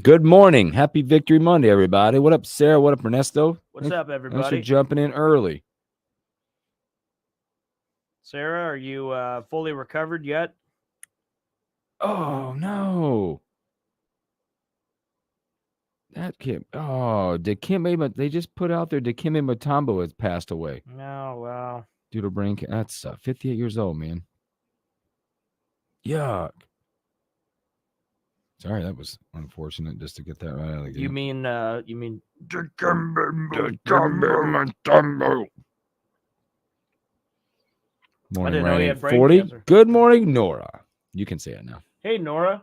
Good morning. Happy Victory Monday, everybody. What up, Sarah? What up, Ernesto? What's up, Thanks for everybody? jumping in early. Sarah, are you fully recovered yet? Oh, no. That kid. Oh, Dikembe, they just put out there Dikembe Mutombo has passed away No, well, due to brain cancer. That's 58 years old, man. Yuck. Sorry, that was unfortunate just to get that right out of the game. you mean Dikembe Mutombo. Morning, didn't know he Ryan. had brain 40. cancer. Good morning, Nora. You can say it now. Hey, Nora.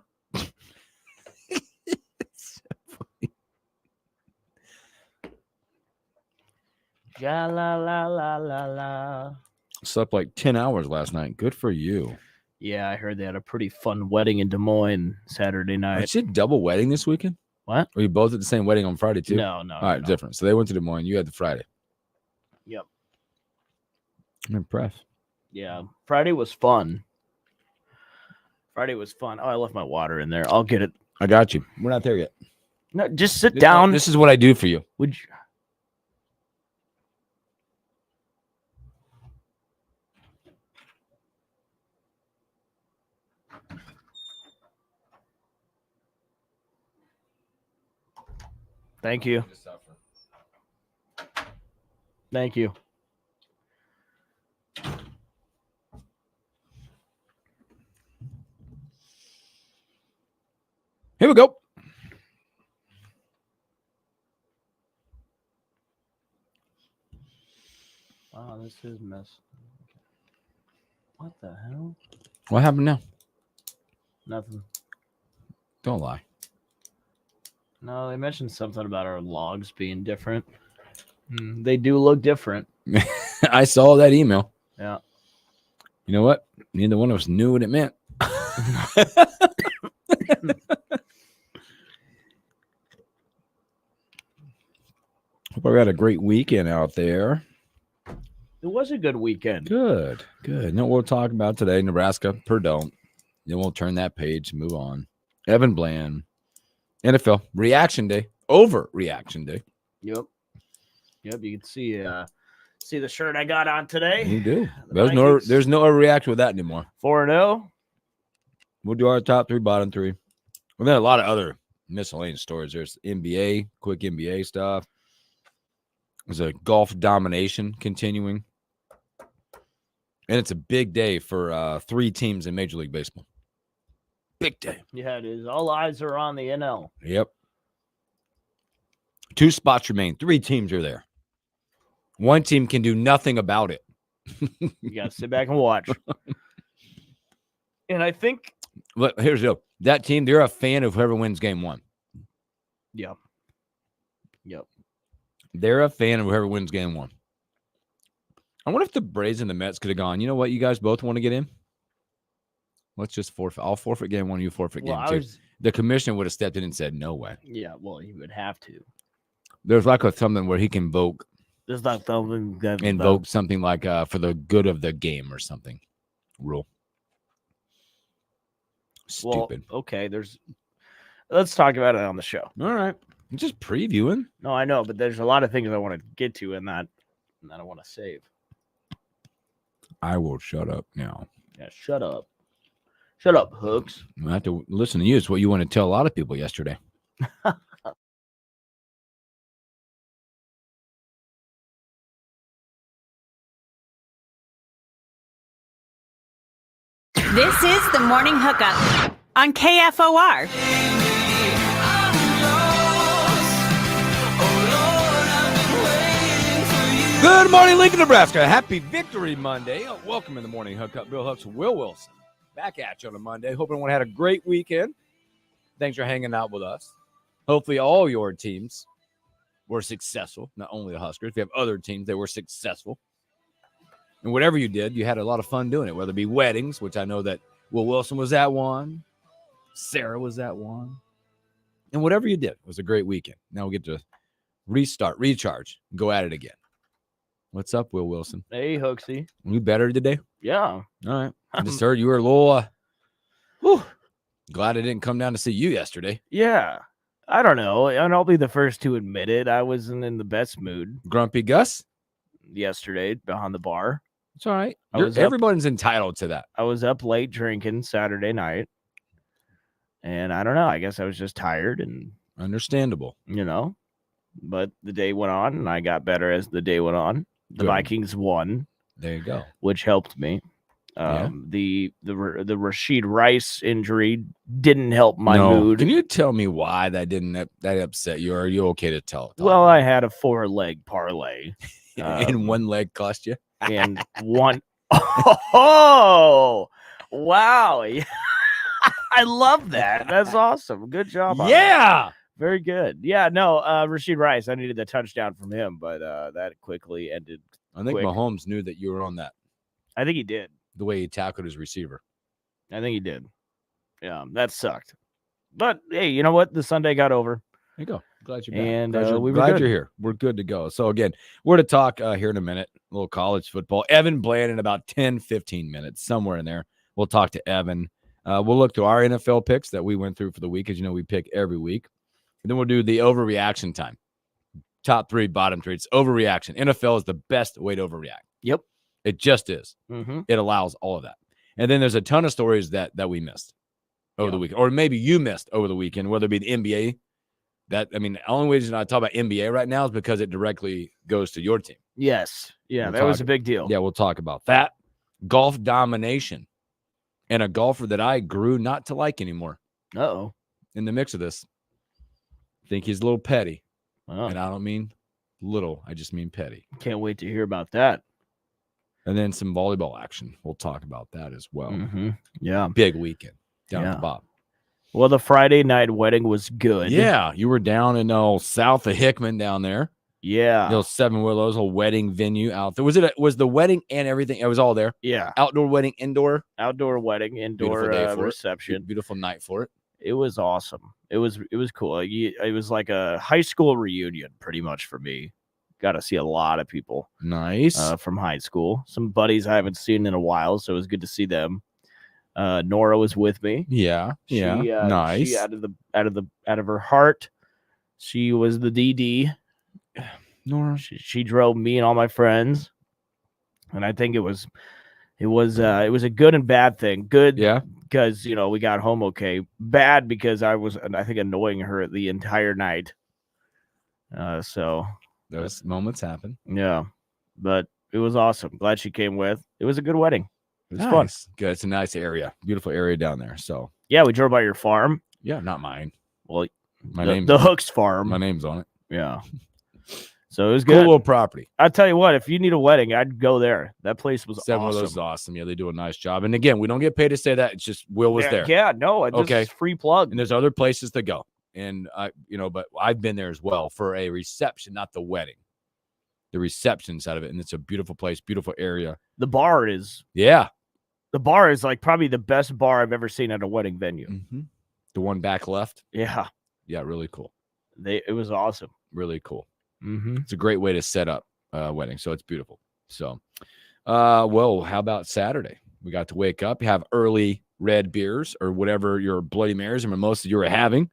Ja la la la la la. Slept like 10 hours last night. Good for you. Yeah, I heard they had a pretty fun wedding in Des Moines Saturday night. Is it double wedding this weekend? What? Were you both at the same wedding on Friday too? No. All right, different. So they went to Des Moines. You had the Friday. Yep. I'm impressed. Yeah, Friday was fun. Oh, I left my water in there. I'll get it. I got you. We're not there yet. No, just sit down. This is what I do for you. Would you? Thank you. Thank you. Here we go. Wow, this is a mess. What the hell? What happened now? Nothing. Don't lie. No, they mentioned something about our logs being different. They do look different. I saw that email. Yeah. You know what? Neither one of us knew what it meant. Hope I had a great weekend out there. It was a good weekend. Good. No, we'll talk about today. Nebraska, Purdue. Then we'll turn that page and move on. Evan Bland. NFL reaction day. Overreaction day. Yep. You can see the shirt I got on today. You do. There's no overreaction with that anymore. 4-0. We'll do our top three, bottom three. And then a lot of other miscellaneous stories. There's NBA, quick NBA stuff. There's a golf domination continuing. And it's a big day for 3 teams in Major League Baseball. Big day. Yeah, it is. All eyes are on the NL. Yep. 2 spots remain. 3 teams are there. 1 team can do nothing about it. You got to sit back and watch. And I think... Look, here's the deal. That team, they're a fan of whoever wins game 1. Yep. They're a fan of whoever wins game 1. I wonder if the Braves and the Mets could have gone, you know what, you guys both want to get in? Let's just forfeit. I'll forfeit game 1, you forfeit game 2. The commissioner would have stepped in and said, no way. Yeah, well, he would have to. There's like something where he can invoke something like for the good of the game or something. Rule. Stupid. Well, okay, let's talk about it on the show. All right. I'm just previewing. No, I know, but there's a lot of things I want to get to in that I want to save. I will shut up now. Yeah, shut up. Shut up, Hooks. I have to listen to you. It's what you want to tell a lot of people yesterday. This is the Morning Hookup on KFOR. Good morning, Lincoln, Nebraska. Happy Victory Monday. Welcome in the Morning Hookup. Bill Hooks, Will Wilson. Back at you on a Monday. Hope everyone had a great weekend. Thanks for hanging out with us. Hopefully all your teams were successful. Not only the Huskers. If you have other teams that were successful. And whatever you did, you had a lot of fun doing it, whether it be weddings, which I know that Will Wilson was at one. Sarah was at one. And whatever you did, it was a great weekend. Now we'll get to restart, recharge, and go at it again. What's up, Will Wilson? Hey, Hooksy. You better today? Yeah. All right. I just heard you were a little glad I didn't come down to see you yesterday. Yeah. I don't know. And I'll be the first to admit it. I wasn't in the best mood Grumpy Gus? yesterday behind the bar. It's all right. I was up- Everyone's entitled to that. I was up late drinking Saturday night. And I don't know. I guess I was just tired and, Understandable. but the day went on and I got better as the day went on. The Good. Vikings won, There you go. which helped me. Yeah. The Rashid Rice injury didn't help my mood. Can you tell me why that upset you? Or are you okay to tell? Well, I had a 4-leg parlay. And one leg cost you? And one. Oh, wow. I love that. That's awesome. Good job. On Yeah. that. Very good. Yeah, no, Rashid Rice, I needed the touchdown from him, but that quickly ended. I think quick. Mahomes knew that you were on that, I think he did. the way he tackled his receiver. I think he did. Yeah, that sucked. But hey, you know what? The Sunday got over. There you go. Glad you're back. And glad we were glad good. you're here. We're good to go. So again, we're to talk here in a minute. A little college football. Evan Bland in about 10, 15 minutes, somewhere in there. We'll talk to Evan. We'll look to our NFL picks that we went through for the week. As you know, we pick every week. And then we'll do the overreaction time. Top 3, bottom 3. It's overreaction. NFL is the best way to overreact. Yep. It just is. Mm-hmm. It allows all of that. And then there's a ton of stories that we missed over the weekend, or maybe you missed over the weekend, whether it be the NBA. The only reason I talk about NBA right now is because it directly goes to your team. Yes. Yeah, We'll that was talk- a big deal. Yeah, we'll talk about that. Golf domination. And a golfer that I grew not to like anymore Uh-oh. in the mix of this. I think he's a little petty. Oh, And I don't mean little. I just mean petty. can't wait to hear about that. And then some volleyball action. We'll talk about that as well. Mm-hmm. Yeah. Big weekend down at Yeah. the bottom. Well, the Friday night wedding was good. Yeah, you were down in south of Hickman down there. Yeah. Those Seven Willows, whole wedding venue out there. Was the wedding and everything? It was all there. Yeah. Outdoor wedding, indoor. Outdoor wedding, indoor Beautiful day for it. reception. Beautiful night for it. It was awesome. It was cool. It was like a high school reunion pretty much for me. Got to see a lot of people Nice. from high school. Some buddies I haven't seen in a while, so it was good to see them. Nora was with me. Yeah. Yeah. She, Nice. She out of her heart, she was the DD. Nora. She drove me and all my friends, and I think it was a good and bad thing. Good, Yeah. because we got home okay. Bad because I think annoying her the entire night. So Those moments happen. yeah, but it was awesome. Glad she came with. It was a good wedding. It was fun. Good. It's a nice area. Beautiful area down there. So Yeah, we drove by your farm. yeah, not mine. Well, My the name's Hooks farm. my name's on it. Yeah. So it was Cool good. little property. I'll tell you what, if you need a wedding, I'd go there. That place was Seven awesome. Willows is awesome. Yeah, they do a nice job. And again, we don't get paid to say that. It's just Will was there. Yeah, no, it's Okay. just free plug. And there's other places to go. And but I've been there as well for a reception, not the wedding. The reception side of it. And it's a beautiful place, beautiful area. The bar is like probably the best bar I've ever seen at a wedding venue. Mm-hmm. The one back left. Yeah. Yeah, really cool. It was awesome. Really cool. Mm-hmm. It's a great way to set up a wedding. So it's beautiful. So, how about Saturday? We got to wake up, have early red beers or whatever your Bloody Marys or mimosas you were having.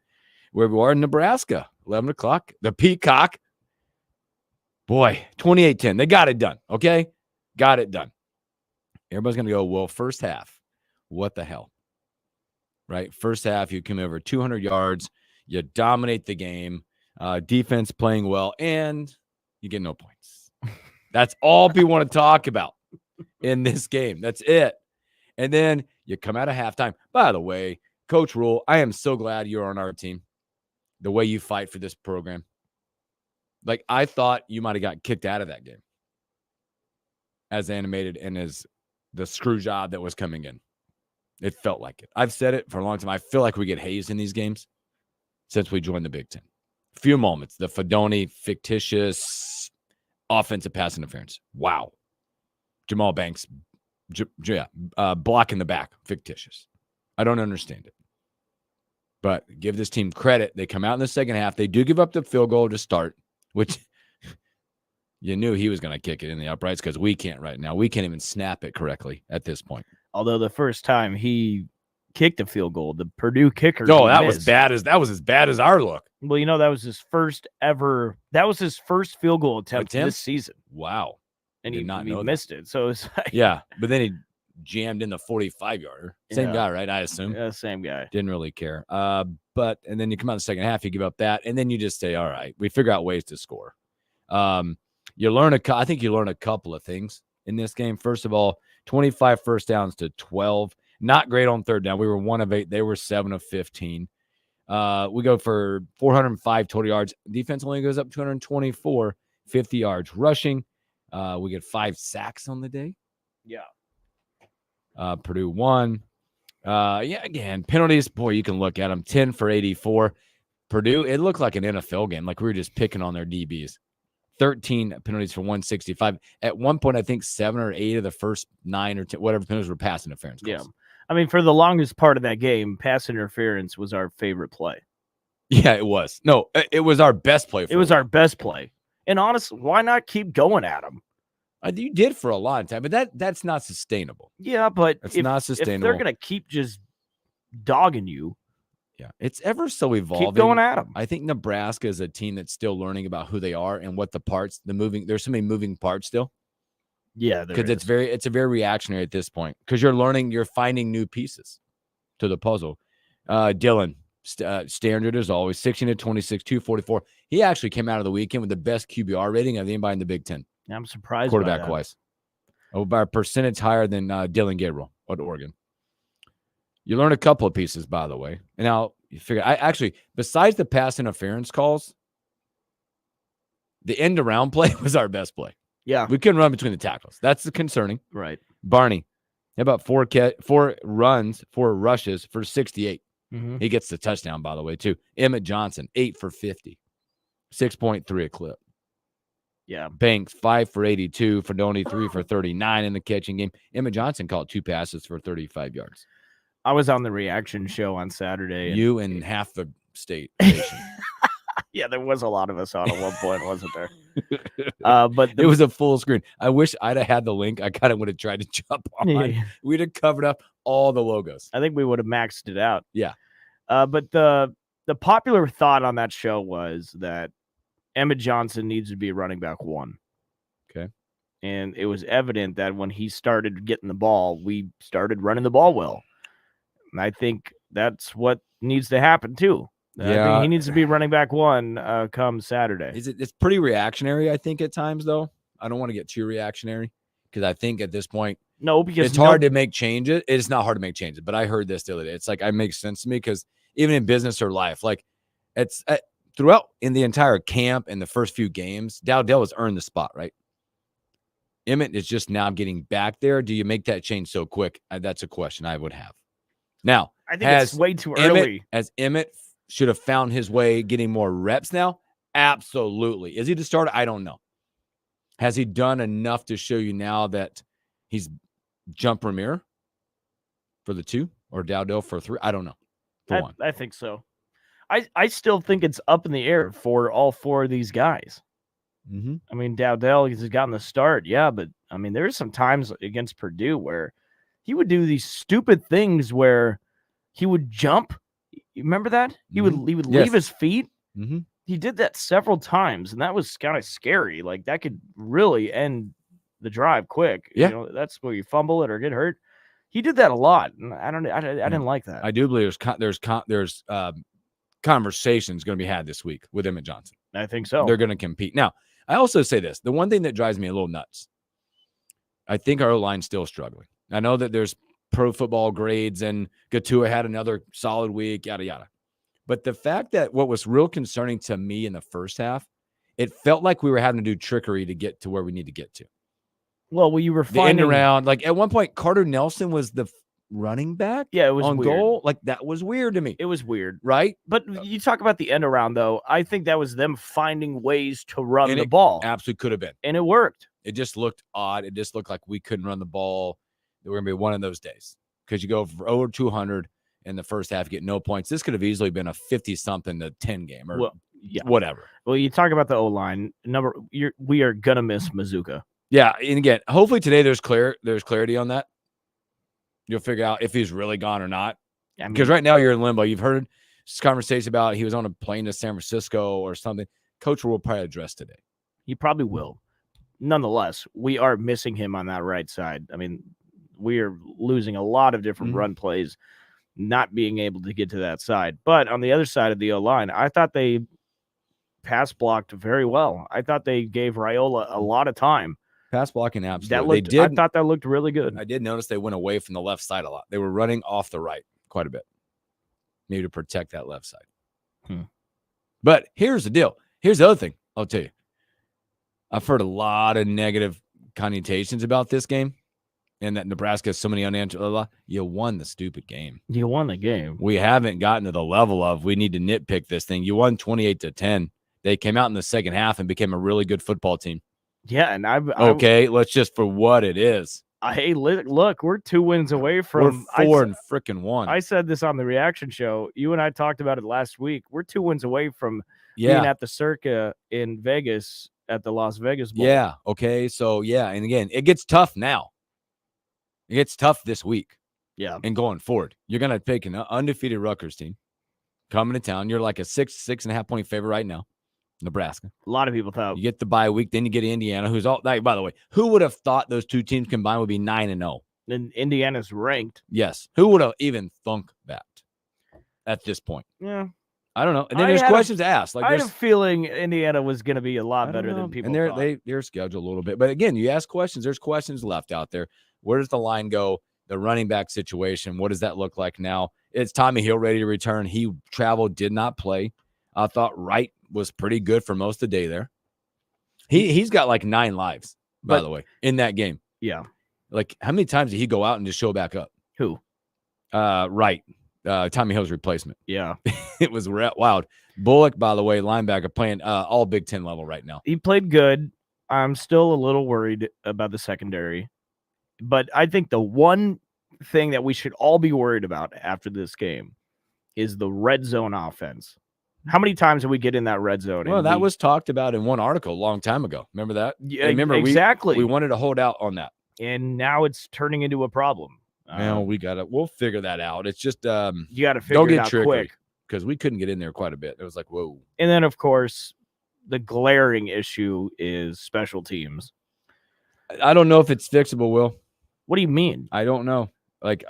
Where we are in Nebraska, 11 o'clock, the Peacock. Boy, 28-10. They got it done. Okay. Got it done. Everybody's going to go, well, first half, what the hell? Right? First half, you come over 200 yards. You dominate the game. Defense playing well, and you get no points. That's all people want to talk about in this game. That's it. And then you come out of halftime. By the way, Coach Rule, I am so glad you're on our team. The way you fight for this program. Like, I thought you might have got kicked out of that game as animated and as the screw job that was coming in. It felt like it. I've said it for a long time. I feel like we get hazed in these games since we joined the Big Ten. Few moments. The Fedoni fictitious offensive pass interference. Wow. Jamal Banks, block in the back. Fictitious. I don't understand it. But give this team credit. They come out in the second half. They do give up the field goal to start, which you knew he was going to kick it in the uprights because we can't right now. We can't even snap it correctly at this point. Although the first time he kicked a field goal. The Purdue kicker. No, that was as bad as our look. Well, that was his first field goal attempt this season. Wow. And he missed it. So it's like, yeah, but then he jammed in the 45-yarder. Same guy, right? I assume. Yeah, same guy. Didn't really care. And then you come out in the second half, you give up that, and then you just say, all right, we figure out ways to score. I think you learn a couple of things in this game. First of all, 25 first downs to 12. Not great on third down. We were 1 of 8. They were 7 of 15. We go for 405 total yards. Defense only goes up 224, 50 yards rushing. We get 5 sacks on the day. Yeah. Purdue won. Again, penalties. Boy, you can look at them. 10 for 84. Purdue, it looked like an NFL game. Like we were just picking on their DBs. 13 penalties for 165. At one point, I think 7 or 8 of the first 9 or 10, whatever penalties were pass interference calls. Yeah. I mean, for the longest part of that game, pass interference was our favorite play. Yeah, it was. No, it was our best play. It was our best play. And honestly, why not keep going at them? You did for a long time, but that's not sustainable. Yeah, but it's not sustainable. If they're going to keep just dogging you. Yeah, it's ever so evolving. Keep going at them. I think Nebraska is a team that's still learning about who they are and what there's so many moving parts still. Yeah, because it's a very reactionary at this point because you're finding new pieces to the puzzle. Dylan, standard as always, 16 to 26, 244. He actually came out of the weekend with the best QBR rating of anybody in the Big Ten. I'm surprised. Quarterback wise, by a percentage higher than Dylan Gabriel at Oregon. You learn a couple of pieces, by the way. And now you figure, besides the pass interference calls, the end around play was our best play. Yeah. We couldn't run between the tackles. That's the concerning. Right. Barney, how about 4 runs, 4 rushes for 68. Mm-hmm. He gets the touchdown, by the way, too. Emmett Johnson, 8 for 50. 6.3 a clip. Yeah. Banks, 5 for 82. Fedoni, 3 for 39 in the catching game. Emmett Johnson caught 2 passes for 35 yards. I was on the reaction show on Saturday. You and half the state. Yeah, there was a lot of us on at one point, wasn't there? But it was a full screen. I wish I'd have had the link. I kind of would have tried to jump on. Yeah. We'd have covered up all the logos. I think we would have maxed it out. Yeah. But the popular thought on that show was that Emmett Johnson needs to be running back 1. Okay. And it was evident that when he started getting the ball, we started running the ball well. And I think that's what needs to happen too. Yeah. I think he needs to be running back 1 come Saturday. It's pretty reactionary, I think, at times, though. I don't want to get too reactionary because I think at this point, because it's hard to make changes. It's not hard to make changes, but I heard this the other day. It's like it makes sense to me because even in business or life, like it's throughout in the entire camp and the first few games, Dowdell has earned the spot, right? Emmett is just now getting back there. Do you make that change so quick? That's a question I would have. Now, I think it's way too early. As Emmett should have found his way getting more reps now? Absolutely. Is he the starter? I don't know. Has he done enough to show you now that he's jumped Ramir for the 2 or Dowdell for 3? I don't know. For 1. I think so. I still think it's up in the air for all 4 of these guys. Mm-hmm. I mean, Dowdell has gotten the start, yeah, but I mean, there's some times against Purdue where he would do these stupid things where he would jump. You remember that? He would leave his feet. Mm-hmm. He did that several times, and that was kind of scary. Like that could really end the drive quick. Yeah, that's where you fumble it or get hurt. He did that a lot, and I didn't like that. I do believe there's conversations going to be had this week with Emmett Johnson. I think so. They're going to compete. Now, I also say this: the one thing that drives me a little nuts, I think our O-line's still struggling. I know that there's pro football grades and Gatua had another solid week, yada, yada. But the fact that what was real concerning to me in the first half, it felt like we were having to do trickery to get to where we need to get to. Well, you were finding end around. Like at one point, Carter Nelson was the running back. Yeah, it was on weird. Goal. Like that was weird to me. It was weird. Right? But you talk about the end around, though. I think that was them finding ways to run the ball. Absolutely could have been. And it worked. It just looked odd. It just looked like we couldn't run the ball. We're going to be one of those days because you go for over 200 in the first half, get no points. This could have easily been a 50-something to 10 game or whatever. Well, you talk about the O-line. We are going to miss Mazuka. Yeah, and again, hopefully today there's clarity on that. You'll figure out if he's really gone or not. Because right now you're in limbo. You've heard this conversation about he was on a plane to San Francisco or something. Coach will probably address today. He probably will. Nonetheless, we are missing him on that right side. I mean, we are losing a lot of different run plays, not being able to get to that side. But on the other side of the O-line, I thought they pass blocked very well. I thought they gave Raiola a lot of time. Pass blocking, absolutely. I thought that looked really good. I did notice they went away from the left side a lot. They were running off the right quite a bit, maybe to protect that left side. But here's the deal. Here's the other thing I'll tell you. I've heard a lot of negative connotations about this game and that Nebraska has so many unanswered. You won the stupid game. You won the game. We haven't gotten to the level of we need to nitpick this thing. You won 28-10. They came out in the second half and became a really good football team. Yeah, and okay, let's just for what it is. Hey, look, we're 2 wins away from we're 4-1. I said this on the reaction show. You and I talked about it last week. We're 2 wins away from being at the Circa in Vegas at the Las Vegas Bowl. Yeah. Okay. So and again, it gets tough now. It gets tough this week. Yeah. And going forward, you're gonna pick an undefeated Rutgers team coming to town. You're like a 6.5 point favorite right now. Nebraska. A lot of people thought you get the bye week, then you get Indiana, who's all. By the way, who would have thought those two teams combined would be 9-0? And Indiana's ranked. Yes. Who would have even thunk that at this point? Yeah. I don't know. And then there's questions asked. Like I had a feeling Indiana was going to be a lot better than people thought. And they're scheduled a little bit. But again, you ask questions. There's questions left out there. Where does the line go? The running back situation. What does that look like now? It's Tommy Hill ready to return. He traveled, did not play. I thought Wright was pretty good for most of the day there. He's got like 9 lives, by the way, in that game. Yeah. Like, how many times did he go out and just show back up? Who? Wright. Tommy Hill's replacement. Yeah. It was wild. Bullock, by the way, linebacker, playing all Big Ten level right now. He played good. I'm still a little worried about the secondary. But I think the one thing that we should all be worried about after this game is the red zone offense. How many times did we get in that red zone? Well, that was talked about in one article a long time ago. Remember that? Yeah, exactly. We wanted to hold out on that. And now it's turning into a problem. Well, we'll figure that out. It's just you got to figure it out quick because we couldn't get in there quite a bit. It was like, whoa. And then, of course, the glaring issue is special teams. I don't know if it's fixable, Will. What do you mean? I don't know. Like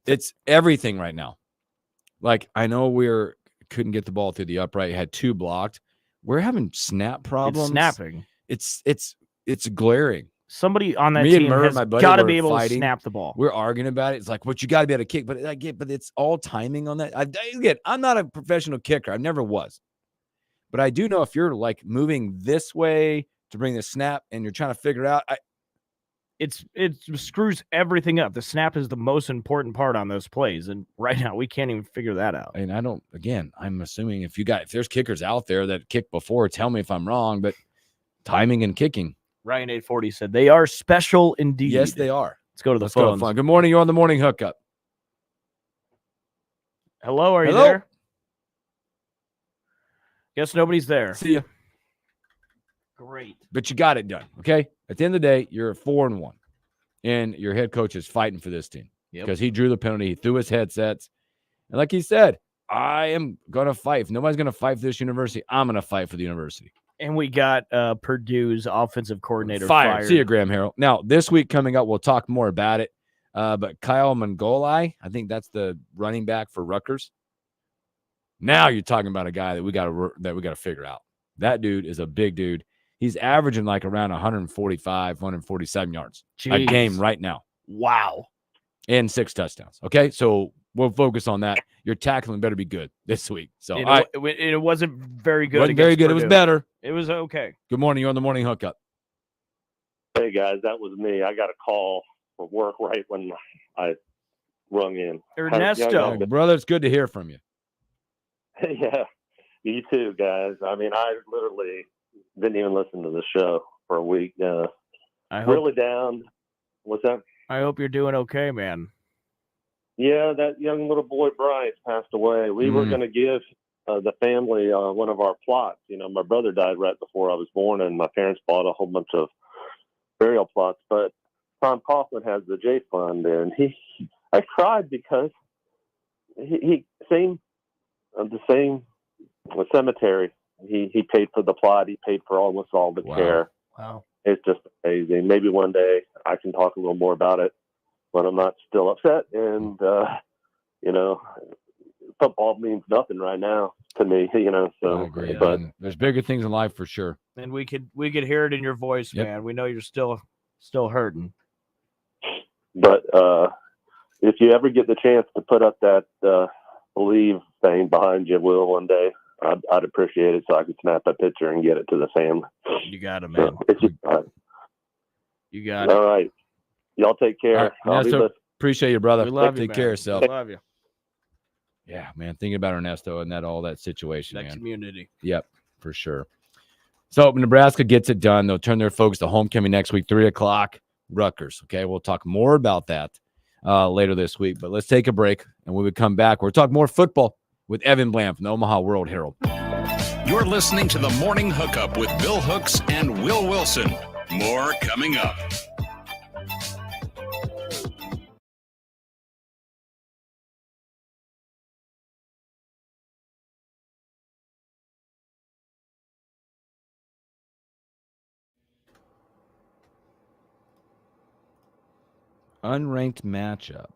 it's everything right now. Like I know couldn't get the ball through the upright. Had 2 blocked. We're having snap problems. It's snapping. It's glaring. Somebody on that team has got to be able to snap the ball. We're arguing about it. It's like, what you got to be able to kick, but it's all timing on that. I'm not a professional kicker. I never was, but I do know if you're like moving this way to bring the snap and you're trying to figure out, it screws everything up. The snap is the most important part on those plays, and right now we can't even figure that out. And I'm assuming if there's kickers out there that kicked before, tell me if I'm wrong, but timing and kicking. Ryan 840 said they are special indeed. Yes, they are. Let's go to the phones. Good morning. You're on the morning hookup. Hello, are you there? Guess nobody's there. See ya. Great. But you got it done, okay? At the end of the day, you're 4-1, and your head coach is fighting for this team because he drew the penalty. He threw his headsets. And like he said, I am going to fight. If nobody's going to fight for this university, I'm going to fight for the university. And we got Purdue's offensive coordinator fired. See you, Graham Herald. Now, this week coming up, we'll talk more about it. But Kyle Mangolai, I think that's the running back for Rutgers. Now you're talking about a guy that we got to figure out. That dude is a big dude. He's averaging like around 145, 147 yards a game right now. Wow. And 6 touchdowns. Okay, so we'll focus on that. Your tackling better be good this week. So it wasn't very good. It wasn't very good. Purdue. It was better. It was okay. Good morning. You're on the morning hookup. Hey, guys, that was me. I got a call from work right when I rung in. Ernesto. Brother, it's good to hear from you. Yeah, you too, guys. I mean, I literally didn't even listen to the show for a week. Really down. What's that? I hope you're doing okay, man. Yeah, that young little boy Bryce passed away. We were going to give the family one of our plots. You know, my brother died right before I was born, and my parents bought a whole bunch of burial plots. But Tom Coughlin has the J Fund, and I cried because he same the same cemetery. He paid for the plot. He paid for almost all the care. Wow. It's just amazing. Maybe one day I can talk a little more about it when I'm not still upset. And football means nothing right now to me. So I agree. but There's bigger things in life for sure. And we could hear it in your voice, man. We know you're still hurting. But if you ever get the chance to put up that believe thing behind you, Will, one day, I'd appreciate it so I could snap a picture and get it to the family. You got it, man. You got it. All right. Y'all take care. Right. Ernesto, appreciate you, brother. We love you, Take man. care of yourself. We love you. Yeah, man. Thinking about Ernesto and all that situation, That man. community. Yep, for sure. So Nebraska gets it done. They'll turn their focus to homecoming next week, 3:00, Rutgers. Okay, we'll talk more about that later this week. But let's take a break, and when we come back, we'll talk more football with Evan Bland from the Omaha World Herald. You're listening to the Morning Hookup with Bill Hooks and Will Wilson. More coming up. Unranked matchup.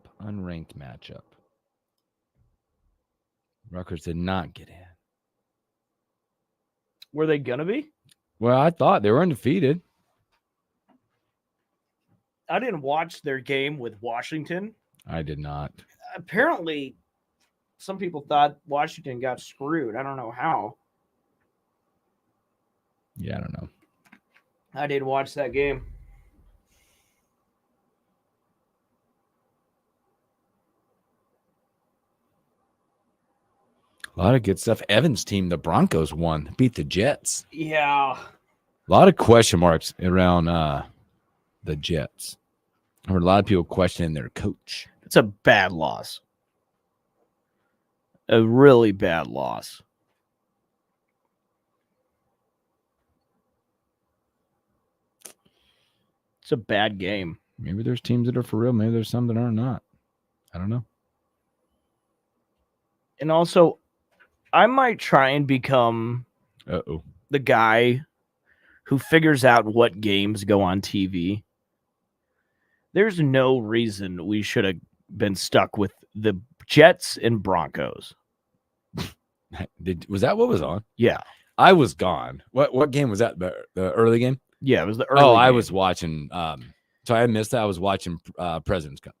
Rutgers did not get in. Were they gonna be? Well, I thought they were undefeated. I didn't watch their game with Washington. I did not. Apparently, some people thought Washington got screwed. I don't know how. Yeah, I don't know. I didn't watch that game. A lot of good stuff. Evan's team, the Broncos, won, beat the Jets. Yeah. A lot of question marks around the Jets. I heard a lot of people questioning their coach. It's a bad loss. A really bad loss. It's a bad game. Maybe there's teams that are for real. Maybe there's some that are not. I don't know. And also, I might try and become the guy who figures out what games go on TV. There's no reason we should have been stuck with the Jets and Broncos. Was that what was on? Yeah. I was gone. What game was that? The early game? Yeah, it was the early game. I game. was watching. So I missed that. I was watching President's Cup.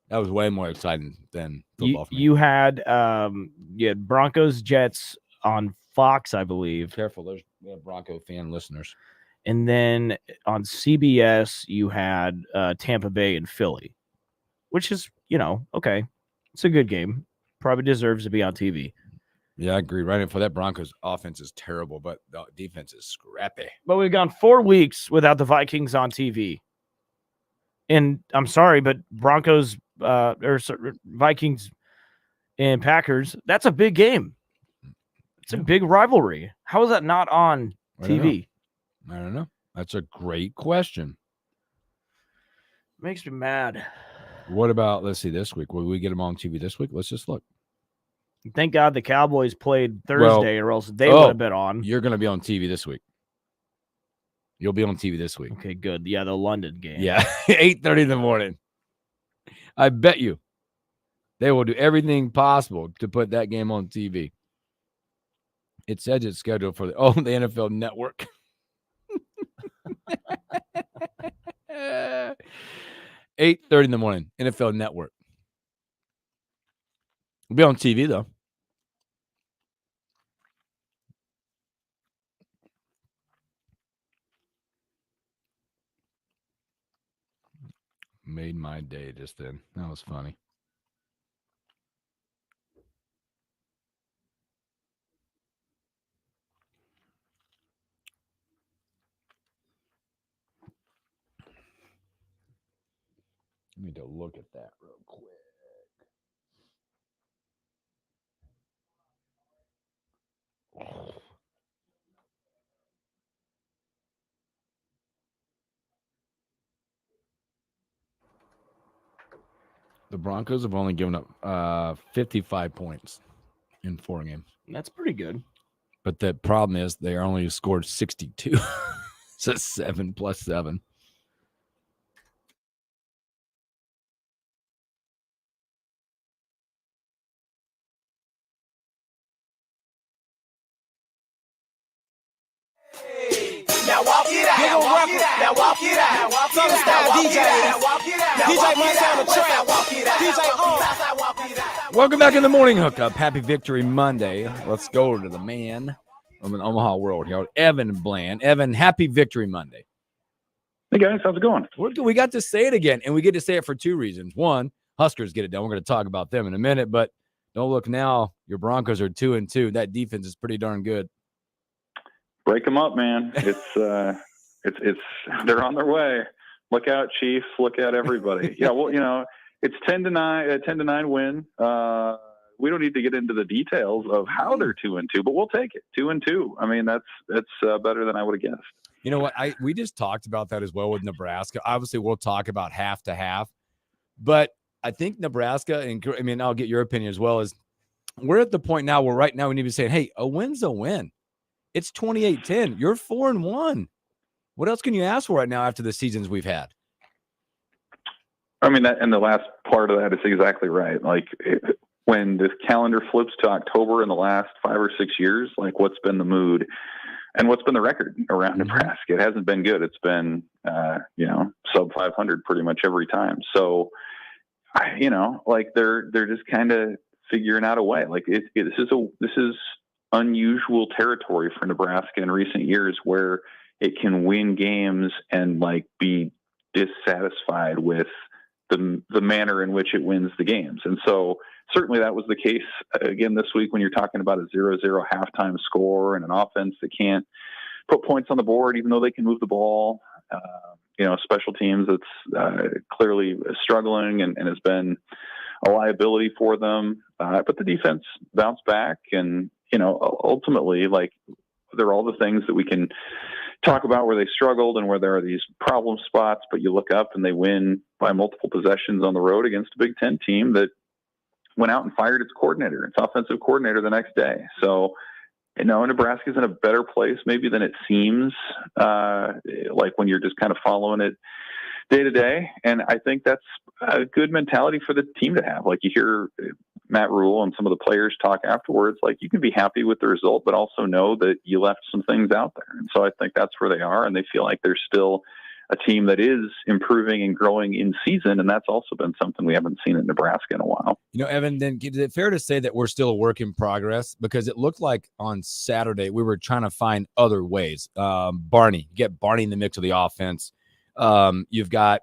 That was way more exciting than football for me. You had Broncos Jets on Fox, I believe. Careful, there's Bronco fan listeners. And then on CBS, you had Tampa Bay and Philly, which is, okay. It's a good game. Probably deserves to be on TV. Yeah, I agree. Right for that Broncos offense is terrible, but the defense is scrappy. But we've gone 4 weeks without the Vikings on TV. And I'm sorry, but Broncos Vikings and Packers, that's a big game. It's a big rivalry. How is that not on TV? I don't know. That's a great question. Makes me mad. What about, let's see, this week? Will we get them on TV this week? Let's just look. Thank God the Cowboys played Thursday, or else they would have been on. You're going to be on TV this week. You'll be on TV this week. Okay, good. Yeah, the London game. Yeah, 8:30 in the morning. I bet you they will do everything possible to put that game on TV. It says it's scheduled for the NFL Network. 8:30 in the morning, NFL Network. We'll be on TV, though. Made my day just then. That was funny. I need to look at that real quick. The Broncos have only given up 55 points in 4 games. That's pretty good. But the problem is they only scored 62. So 7 plus 7. Now walk it out. Now walk it out. Now walk it out. Southern style DJ. DJ Mike on the track. DJ on. Welcome back in the morning hookup. Happy Victory Monday. Let's go to the man from an Omaha World Herald, Evan Bland. Evan, happy Victory Monday. Hey guys, how's it going? We got to say it again, and we get to say it for 2 reasons. One, Huskers get it done. We're going to talk about them in a minute, but don't look now. Your Broncos are 2-2. That defense is pretty darn good. Break them up, man. It's they're on their way. Look out, Chiefs. Look out, everybody. Yeah, well, it's 10-9, a 10-9 win. We don't need to get into the details of how they're 2-2, but we'll take it. 2-2. I mean, that's better than I would have guessed. You know what? We just talked about that as well with Nebraska. Obviously, we'll talk about half to half, but I think Nebraska, and I mean, I'll get your opinion as well, is we're at the point now where right now we need to be saying, hey, a win's a win. It's 28-10. You're 4-1. What else can you ask for right now after the seasons we've had? I mean, that, and the last part of that is exactly right. Like when the calendar flips to October in the last 5 or 6 years, like what's been the mood and what's been the record around Nebraska? It hasn't been good. It's been, sub 500 pretty much every time. So, like they're just kind of figuring out a way. Like this is unusual territory for Nebraska in recent years where it can win games and like be dissatisfied with the manner in which it wins the games. And so certainly that was the case again this week when you're talking about a 0-0 halftime score and an offense that can't put points on the board, even though they can move the ball. Special teams that's clearly struggling and has been a liability for them. But the defense bounced back and, ultimately, like, they're all the things that we can talk about where they struggled and where there are these problem spots, but you look up and they win by multiple possessions on the road against a Big Ten team that went out and fired its offensive coordinator the next day. So, Nebraska's in a better place maybe than it seems, like when you're just kind of following it day to day. And I think that's a good mentality for the team to have. Like you hear Matt Rule and some of the players talk afterwards, like you can be happy with the result, but also know that you left some things out there. And so I think that's where they are. And they feel like there's still a team that is improving and growing in season. And that's also been something we haven't seen in Nebraska in a while. Evan, then is it fair to say that we're still a work in progress? Because it looked like on Saturday we were trying to find other ways. Barney, get Barney in the mix of the offense. You got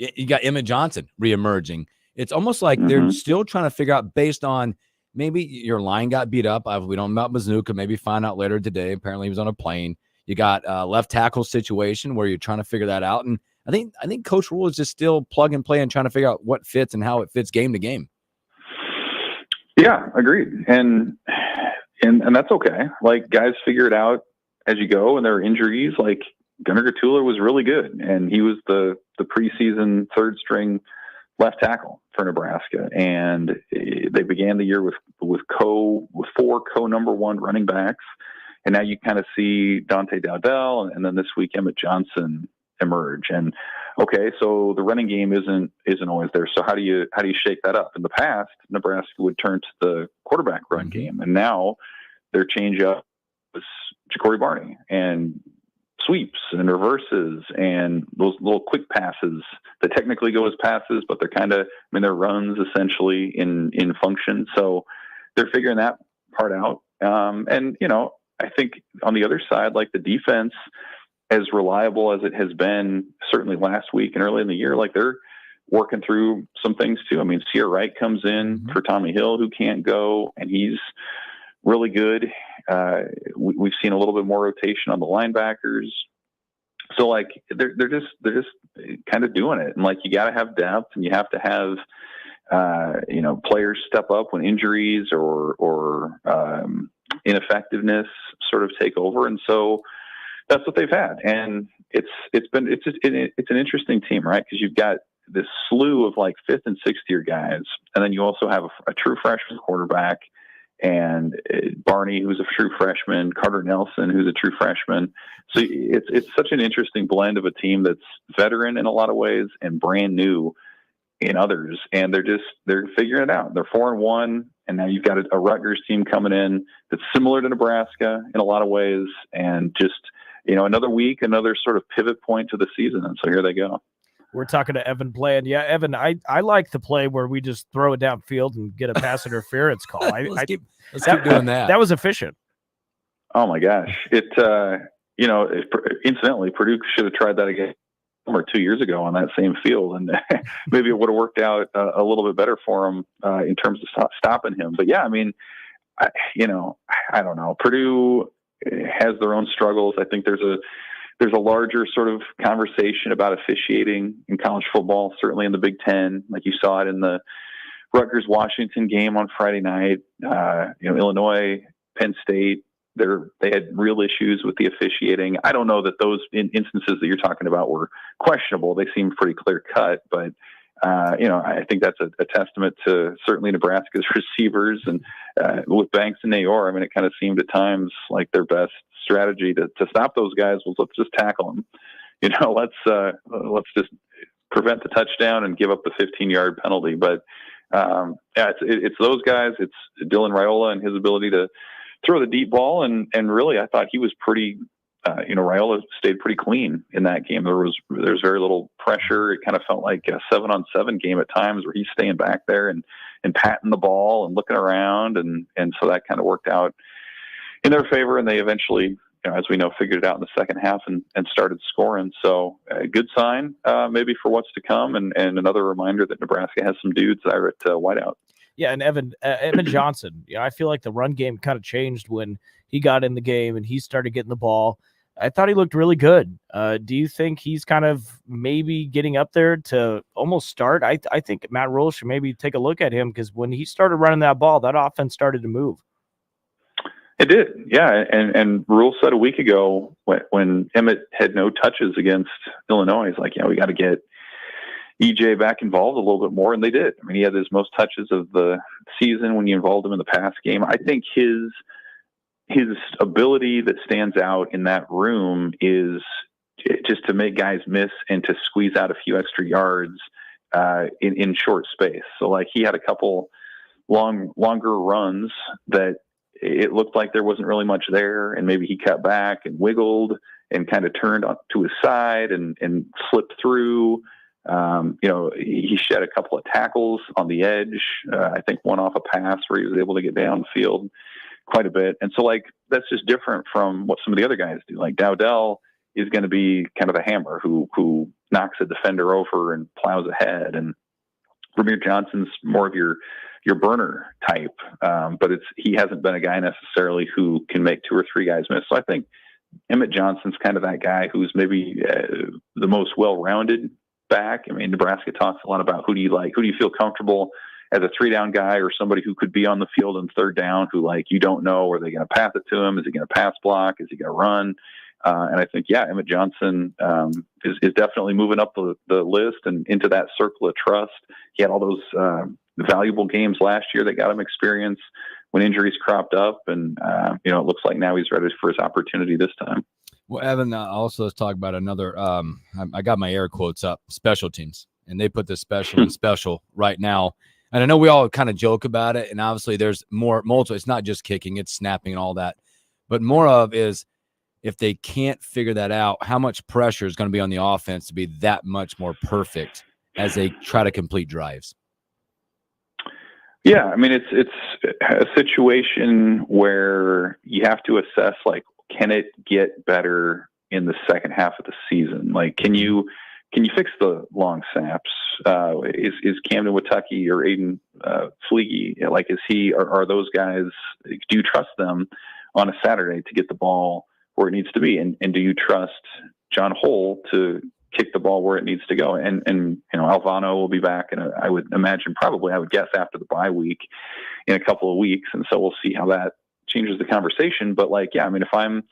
Emmett Johnson reemerging. It's almost like they're still trying to figure out based on maybe your line got beat up. We don't know about Bazooka. Maybe find out later today. Apparently he was on a plane. You got a left tackle situation where you're trying to figure that out. And I think Coach Rule is just still plug and play and trying to figure out what fits and how it fits game to game. Yeah, agreed. And that's okay. Like guys figure it out as you go and there are injuries. Like Gunnar Gatula was really good. And he was the preseason third string left tackle for Nebraska. And they began the year with 4 number 1 running backs. And now you kind of see Dante Dowdell and then this week Emmett Johnson emerge. And okay, so the running game isn't always there. So how do you shake that up? In the past, Nebraska would turn to the quarterback run game, and now their change up was Ja'Cory Barney and sweeps and reverses and those little quick passes that technically go as passes, but they're runs essentially in function. So they're figuring that part out. I think on the other side, like the defense, as reliable as it has been, certainly last week and early in the year, like they're working through some things too. I mean, Sierra Wright comes in for Tommy Hill, who can't go, and he's really good. We've seen a little bit more rotation on the linebackers. So like they're just kind of doing it. And like, you got to have depth and you have to have, players step up when injuries or ineffectiveness sort of take over. And so that's what they've had. And it's an interesting team, right? Because you've got this slew of like 5th and 6th year guys, and then you also have a true freshman quarterback, and Barney, who's a true freshman, Carter Nelson, who's a true freshman. So it's such an interesting blend of a team that's veteran in a lot of ways and brand new in others, and they're figuring it out. They're 4-1, and now you've got a Rutgers team coming in that's similar to Nebraska in a lot of ways, and just another week, another sort of pivot point to the season, and so here they go. We're talking to Evan Bland. Yeah, Evan, I like the play where we just throw it downfield and get a pass interference call. Let's keep doing that. That was efficient. Oh my gosh! Incidentally, Purdue should have tried that again or 2 years ago on that same field, and maybe it would have worked out a little bit better for him in terms of stopping him. But yeah, I mean, I don't know. Purdue has their own struggles. I think there's a larger sort of conversation about officiating in college football, certainly in the Big Ten, like you saw it in the Rutgers-Washington game on Friday night. Illinois, Penn State, they had real issues with the officiating. I don't know that those instances that you're talking about were questionable. They seemed pretty clear-cut, but I think that's a testament to certainly Nebraska's receivers, and with Banks and Nayor, I mean, it kind of seemed at times like their best strategy to stop those guys was let's just tackle them. Let's just prevent the touchdown and give up the 15-yard penalty. But it's those guys. It's Dylan Raiola and his ability to throw the deep ball, and really I thought he was pretty. Raiola stayed pretty clean in that game. There's very little pressure. It kind of felt like a 7-on-7 game at times where he's staying back there and patting the ball and looking around, and so that kind of worked out in their favor. And they eventually, as we know, figured it out in the second half and started scoring. So a good sign maybe for what's to come, and another reminder that Nebraska has some dudes there at wideout. Yeah, and Evan Johnson, I feel like the run game kind of changed when he got in the game and he started getting the ball. I thought he looked really good. Do you think he's kind of maybe getting up there to almost start? I think Matt Rule should maybe take a look at him, because when he started running that ball, that offense started to move. It did, yeah. And Rule said a week ago when Emmett had no touches against Illinois, he's like, we got to get EJ back involved a little bit more, and they did. I mean, he had his most touches of the season when you involved him in the pass game. I think his ability that stands out in that room is just to make guys miss and to squeeze out a few extra yards in short space. So like he had a couple longer runs that it looked like there wasn't really much there, and maybe he cut back and wiggled and kind of turned to his side and slipped through. He shed a couple of tackles on the edge. I think one off a pass where he was able to get downfield quite a bit. And so like, that's just different from what some of the other guys do. Like Dowdell is going to be kind of a hammer who knocks a defender over and plows ahead. And Ramir Johnson's more of your burner type. But he hasn't been a guy necessarily who can make 2 or 3 guys miss. So I think Emmett Johnson's kind of that guy who's maybe the most well-rounded back. I mean, Nebraska talks a lot about who do you feel comfortable as a 3-down guy, or somebody who could be on the field in 3rd down, who you don't know, are they going to pass it to him? Is he going to pass block? Is he going to run? And I think, Emmett Johnson is definitely moving up the list and into that circle of trust. He had all those valuable games last year that got him experience when injuries cropped up. And, it looks like now he's ready for his opportunity this time. Well, Evan, also let's talk about another, I got my air quotes up, special teams, and they put the special and special right now. And I know we all kind of joke about it, and obviously there's multiple. It's not just kicking, it's snapping and all that. But more of is if they can't figure that out, how much pressure is going to be on the offense to be that much more perfect as they try to complete drives? Yeah, I mean, it's a situation where you have to assess, can it get better in the second half of the season? Can you fix the long snaps? Is Camden Watucky or Aiden Fleege, are those guys, do you trust them on a Saturday to get the ball where it needs to be? And do you trust John Hull to kick the ball where it needs to go? And Alvano will be back, and I would imagine I would guess after the bye week in a couple of weeks. And so we'll see how that changes the conversation. But if I'm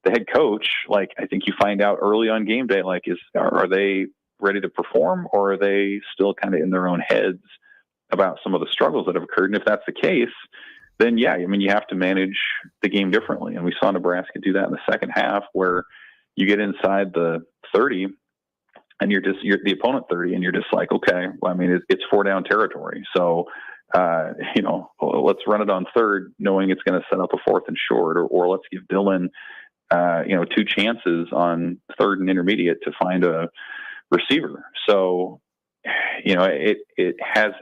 the head coach, I think you find out early on game day, are ready to perform, or are they still kind of in their own heads about some of the struggles that have occurred? And if that's the case, then yeah, I mean, you have to manage the game differently. And we saw Nebraska do that in the second half, where you get inside the 30 and you're the opponent 30, and you're just like, okay, well, I mean, it's 4-down territory. So, let's run it on third, knowing it's going to set up a 4th and short, or let's give Dylan, 2 chances on third and intermediate to find a receiver. So, it has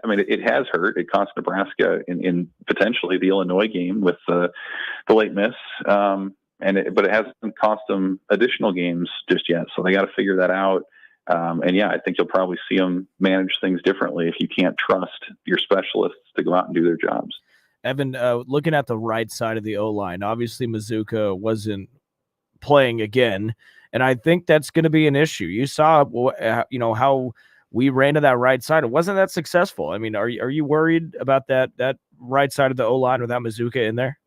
hurt. It cost Nebraska in potentially the Illinois game with the late miss. But it hasn't cost them additional games just yet. So they got to figure that out. I think you'll probably see them manage things differently if you can't trust your specialists to go out and do their jobs. Evan, looking at the right side of the O-line, obviously Mazuka wasn't playing again, and I think that's going to be an issue. You saw, how we ran to that right side. It wasn't that successful. I mean, are you worried about that right side of the O-line without Mazuka in there?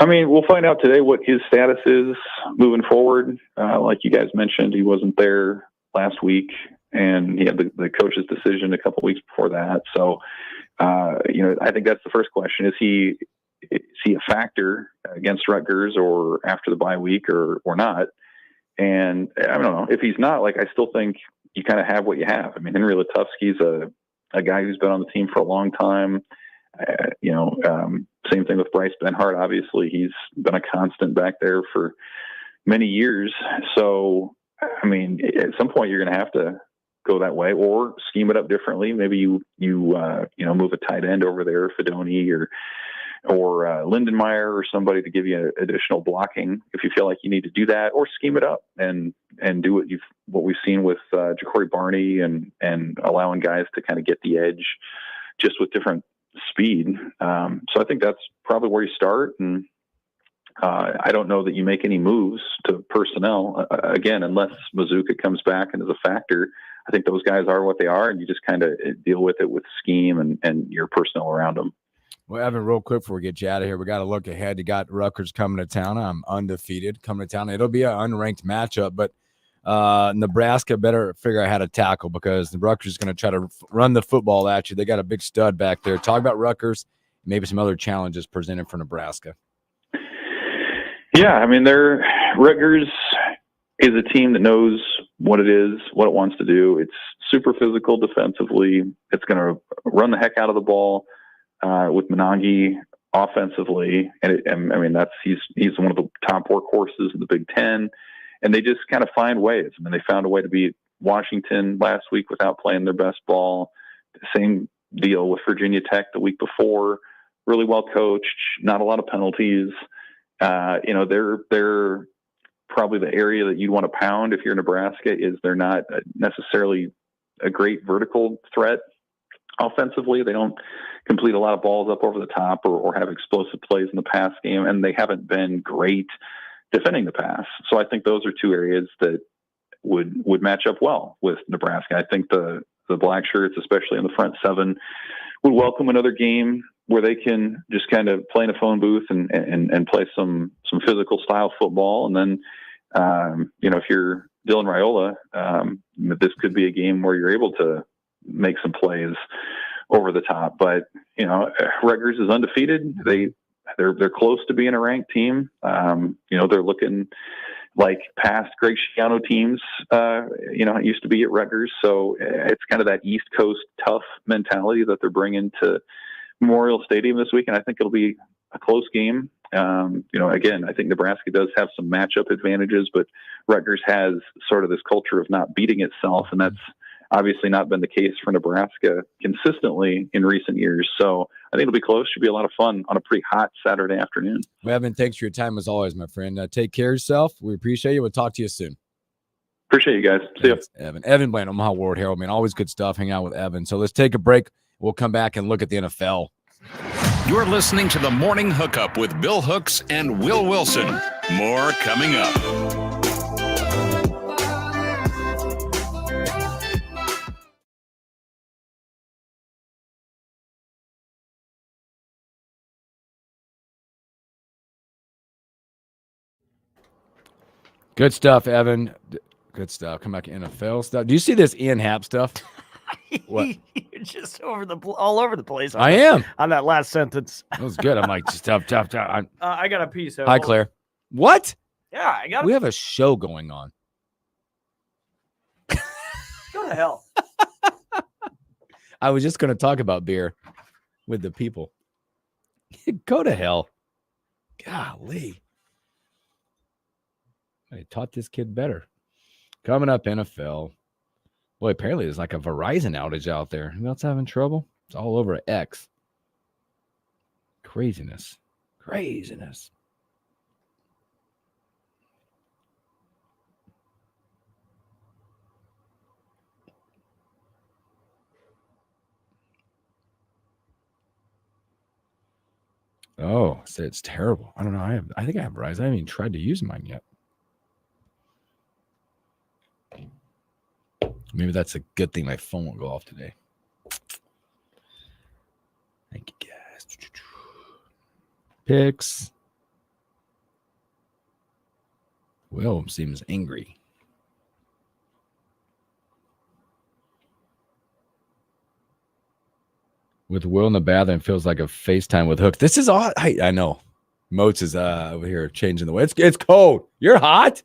I mean, we'll find out today what his status is moving forward. Like you guys mentioned, he wasn't there last week, and he had the coach's decision a couple weeks before that. So, I think that's the first question. Is he a factor against Rutgers or after the bye week or not? And I don't know. If he's not, I still think you kind of have what you have. I mean, Henry Letufsky's a guy who's been on the team for a long time. Same thing with Bryce Benhart. Obviously, he's been a constant back there for many years. So, I mean, at some point you're going to have to go that way or scheme it up differently. Maybe you move a tight end over there, Fedoni or Lindenmeyer or somebody to give you additional blocking if you feel like you need to do that, or scheme it up and do what we've seen with Ja'Cory Barney and allowing guys to kind of get the edge just with different speed. So I think that's probably where you start. And I don't know that you make any moves to personnel again, unless Mazuka comes back and is a factor. I think those guys are what they are, and you just kind of deal with it with scheme and your personnel around them. Well, Evan, real quick before we get you out of here, we got to look ahead. You got Rutgers coming to town. I'm undefeated coming to town. It'll be an unranked matchup, but Nebraska better figure out how to tackle, because Rutgers is going to try to run the football at you. They got a big stud back there. Talk about Rutgers, maybe some other challenges presented for Nebraska. Yeah, I mean, Rutgers is a team that knows what it is, what it wants to do. It's super physical defensively. It's going to run the heck out of the ball with Monangi offensively. And he's one of the top workhorses in the Big Ten. And they just kind of find ways. I mean, they found a way to beat Washington last week without playing their best ball. Same deal with Virginia Tech the week before. Really well coached, not a lot of penalties. They're probably the area that you'd want to pound if you're Nebraska. Is they're not necessarily a great vertical threat offensively. They don't complete a lot of balls up over the top or have explosive plays in the pass game, and they haven't been great defending the pass. So I think those are two areas that would match up well with Nebraska. I think the black shirts, especially in the front seven, would welcome another game where they can just kind of play in a phone booth and play some physical style football. And then, if you're Dylan Raiola, this could be a game where you're able to make some plays over the top. But, Rutgers is undefeated. They're close to being a ranked team. They're looking like past Greg Schiano teams, it used to be at Rutgers. So it's kind of that East Coast tough mentality that they're bringing to Memorial Stadium this week. And I think it'll be a close game. Again, I think Nebraska does have some matchup advantages, but Rutgers has sort of this culture of not beating itself. And that's obviously not been the case for Nebraska consistently in recent years. So I think it'll be close. Should be a lot of fun on a pretty hot Saturday afternoon. Well, Evan, thanks for your time as always, my friend. Take care of yourself. We appreciate you. We'll talk to you soon. Appreciate you guys. See you. Evan Bland, Omaha World Herald, man. Always good stuff. Hang out with Evan. So let's take a break. We'll come back and look at the NFL. You're listening to the Morning Hookup with Bill Hooks and Will Wilson. More coming up. Good stuff, Evan. Good stuff. Come back to NFL stuff. Do you see this Ian Happ stuff? What? You're just all over the place. I am. On that last sentence. That was good. I'm like, just tough. I got a piece. Hi, Claire. What? Yeah, I got. We have a show going on. Go to hell. I was just going to talk about beer with the people. Go to hell. Golly. I taught this kid better. Coming up, NFL. Boy, apparently there's like a Verizon outage out there. Who else having trouble? It's all over X. Craziness. Oh, so it's terrible. I don't know. I think I have Verizon. I haven't even tried to use mine yet. Maybe that's a good thing my phone won't go off today. Thank you, guys. Picks. Will seems angry. With Will in the bathroom, feels like a FaceTime with Hook. This is odd. I know. Moats is over here changing the way. It's cold. You're hot.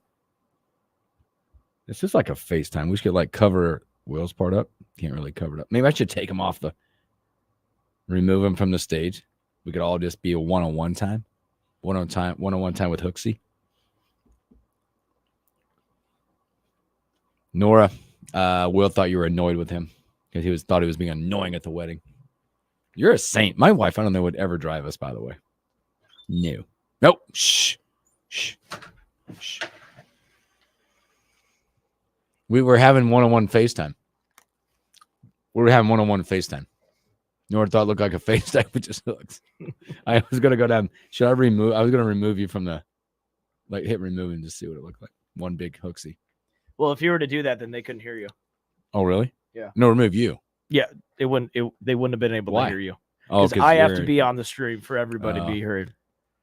It's just like a FaceTime. We should like cover Will's part up. Can't really cover it up. Maybe I should take him off remove him from the stage. We could all just be a one-on-one time. One-on-one time with Hooksy. Nora, Will thought you were annoyed with him because thought he was being annoying at the wedding. You're a saint. My wife, I don't know, would ever drive us, by the way. No. Nope. Shh. We were having one-on-one FaceTime. Nora thought it looked like a FaceTime, but just looks. I was going to go down. I was going to remove you from hit remove and just see what it looked like. One big Hooksy. Well, if you were to do that, then they couldn't hear you. Oh, really? Yeah. No, remove you. Yeah, they wouldn't have been able to hear you. Oh, because I have to be on the stream for everybody to be heard.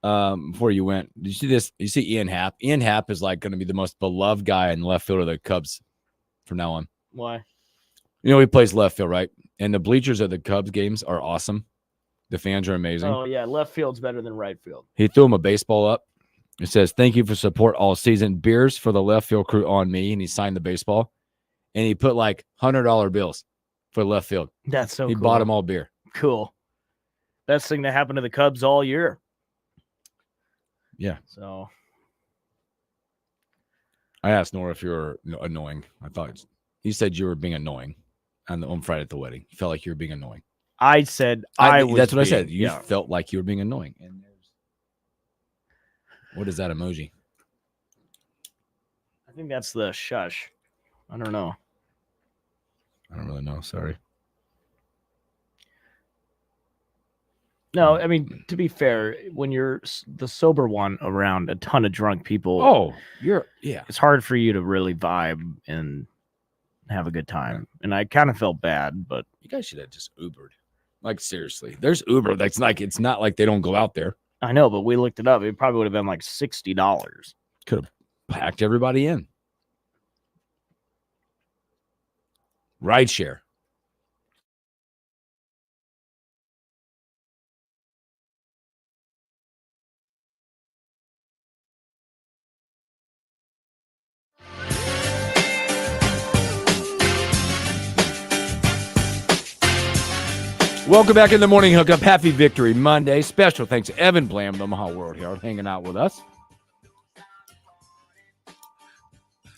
Before you went, did you see this? You see Ian Happ? Ian Happ is like going to be the most beloved guy in left field of the Cubs from now on. Why? You know, he plays left field, right? And the bleachers at the Cubs games are awesome. The fans are amazing. Oh, yeah. Left field's better than right field. He threw him a baseball up. It says, "Thank you for support all season. Beers for the left field crew on me." And he signed the baseball. And he put like $100 bills for left field. That's so He cool. bought them all beer. Cool. Best thing that happened to the Cubs all year. Yeah. So I asked Nora if you were annoying. I thought he said you were being annoying on Friday at the wedding. You felt like you were being annoying. I said I was. That's what I said. You felt like you were being annoying. And what is that emoji? I think that's the shush. I don't know. I don't really know. Sorry. No, I mean, to be fair, when you're the sober one around a ton of drunk people, it's hard for you to really vibe and have a good time. And I kind of felt bad, but you guys should have just Ubered. Like, seriously, there's Uber. That's like, it's not like they don't go out there. I know, but we looked it up. It probably would have been like $60. Could have packed everybody in. Rideshare. Welcome back in the Morning Hookup. Happy Victory Monday. Special thanks to Evan Blam, the Omaha World Herald, hanging out with us.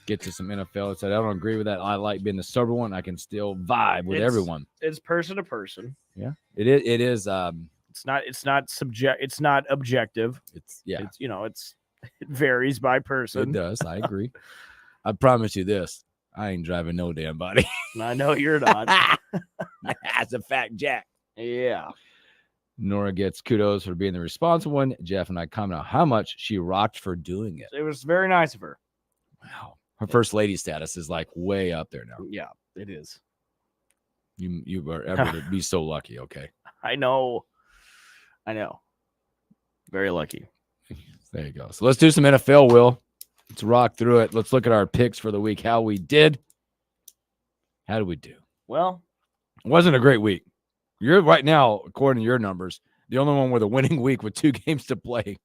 Get to some NFL. It said, I don't agree with that. I like being the sober one. I can still vibe with everyone. It's person to person. Yeah, it is. It is. It's not objective. It varies by person. It does. I agree. I promise you this. I ain't driving no damn body. I know you're not. That's a fact, Jack. Yeah. Nora gets kudos for being the responsible one. Jeff and I comment on how much she rocked for doing it. It was very nice of her. Wow. Her first lady status is like way up there now. Yeah, it is. You are ever to be so lucky. Okay. I know. Very lucky. There you go. So let's do some NFL, Will. Let's rock through it. Let's look at our picks for the week. How we did. How did we do? Well, It wasn't a great week. You're right now, according to your numbers, the only one with a winning week with 2 games to play.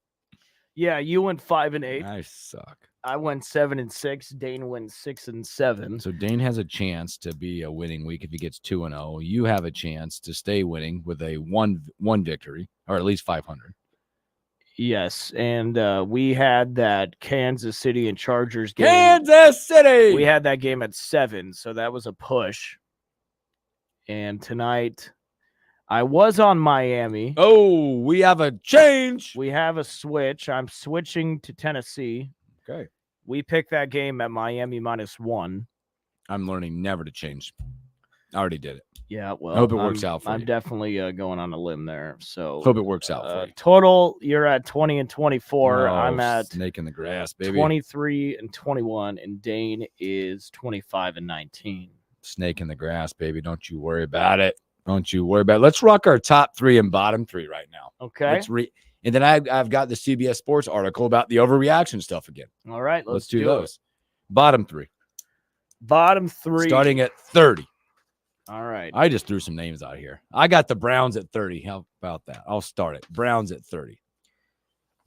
yeah, you went 5-8. I suck. I went 7-6. Dane went 6-7. So Dane has a chance to be a winning week if he gets 2-0. You have a chance to stay winning with a one victory, or at least 500. Yes, and we had that Kansas City and Chargers game. Kansas City! We had that game at 7, so that was a push. And tonight, I was on Miami. Oh, we have a change. We have a switch. I'm switching to Tennessee. Okay. We picked that game at Miami -1. I'm learning never to change. I already did it. Yeah, well, I hope it works out for I'm you. definitely going on a limb there. So Hope it works out for you. Total, you're at 20-24. I'm at snake in the grass, baby. 23-21, and Dane is 25-19. Snake in the grass, baby. Don't you worry about it. Don't you worry about it. Let's rock our top 3 and bottom 3 right now. Okay. And then I've got the CBS Sports article about the overreaction stuff again. All right. Let's do those. Bottom 3. Bottom 3. Starting at 30. All right. I just threw some names out here. I got the Browns at 30. How about that? I'll start it. Browns at 30.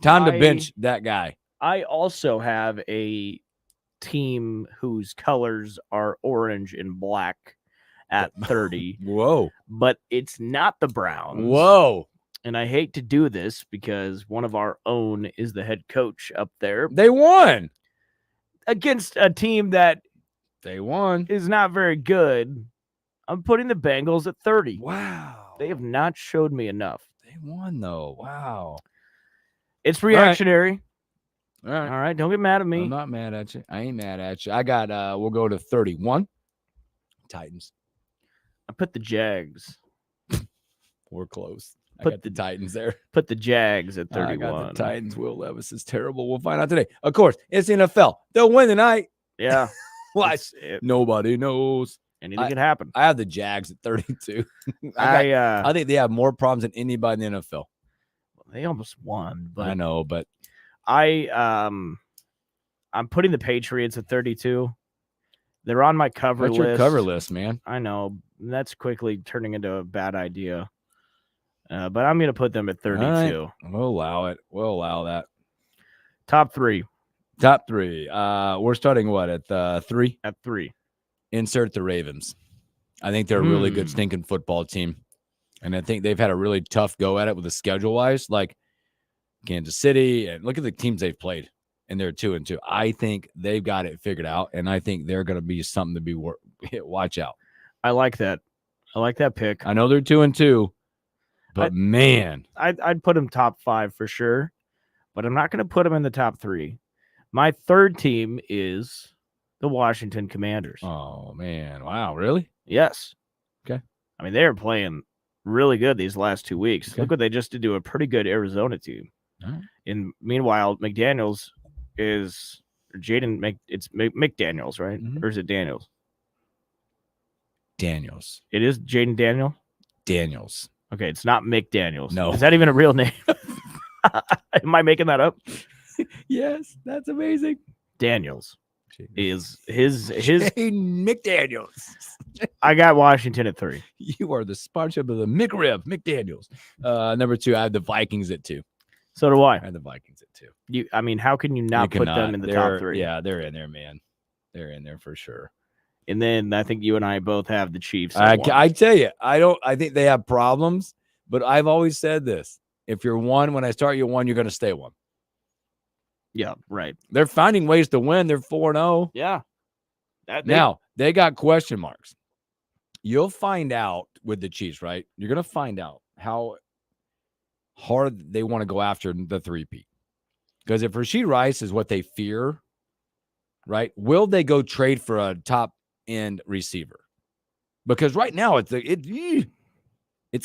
Time to bench that guy. I also have a team whose colors are orange and black at 30. Whoa. But it's not the Browns. Whoa. And I hate to do this because one of our own is the head coach up there. They won. Against a team that They won. is not very good. I'm putting the Bengals at 30. Wow. They have not showed me enough. They won, though. Wow. It's reactionary. All right. All right. Don't get mad at me. I'm not mad at you. I ain't mad at you. I got, we'll go to 31. Titans. I put the Jags. We're close. I Put got the Titans there. Put the Jags at I 31. got the Titans. Will Levis is terrible. We'll find out today. Of course, it's NFL. They'll win tonight. Yeah. What? Nobody knows. Anything can happen. I have the Jags at 32. I think they have more problems than anybody in the NFL. They almost won, but I know, but I'm putting the Patriots at 32. They're on my cover what's list. your cover list, man? I know that's quickly turning into a bad idea, but I'm going to put them at 32. Right. We'll allow it. We'll allow that. Top 3. Top 3. We're starting what at 3? At 3. Insert the Ravens. I think they're a really good stinking football team. And I think they've had a really tough go at it with the schedule wise, like Kansas City. And look at the teams they've played, and they're 2-2. I think they've got it figured out, and I think they're going to be something to be watch out. I like that. I like that pick. I know they're 2-2, but man, I'd put them top 5 for sure, but I'm not going to put them in the top 3. My third team is the Washington Commanders. Oh man, wow, really? Yes. Okay. I mean, they're playing really good these last 2 weeks. Okay. Look what they just did to a pretty good Arizona team. All right. And meanwhile, McDaniels is it's McDaniels, right? Mhm. Or is it Daniels? Daniels. It is Jaden Daniel. Daniels. Okay, it's not McDaniels. No. Is that even a real name? Am I making that up? Yes, that's amazing. Daniels is his Shane McDaniels. I got Washington at 3. You are the sponsorship of the McRib, McDaniels. Number 2, I have the Vikings at 2. So do I. I have the Vikings at 2. I mean, how can you not put them in the top 3? Yeah, they're in there, man. They're in there for sure. And then I think you and I both have the Chiefs. At 1. I tell you, I think they have problems, but I've always said this. If you're 1, when I start you 1, you're going to stay 1. Yeah, right. They're finding ways to win. They're 4-0. Yeah. Now, they got question marks. You'll find out with the Chiefs, right? You're going to find out how hard they want to go after the 3-peat. Because if Rashee Rice is what they fear, right, will they go trade for a top-end receiver? Because right now, it's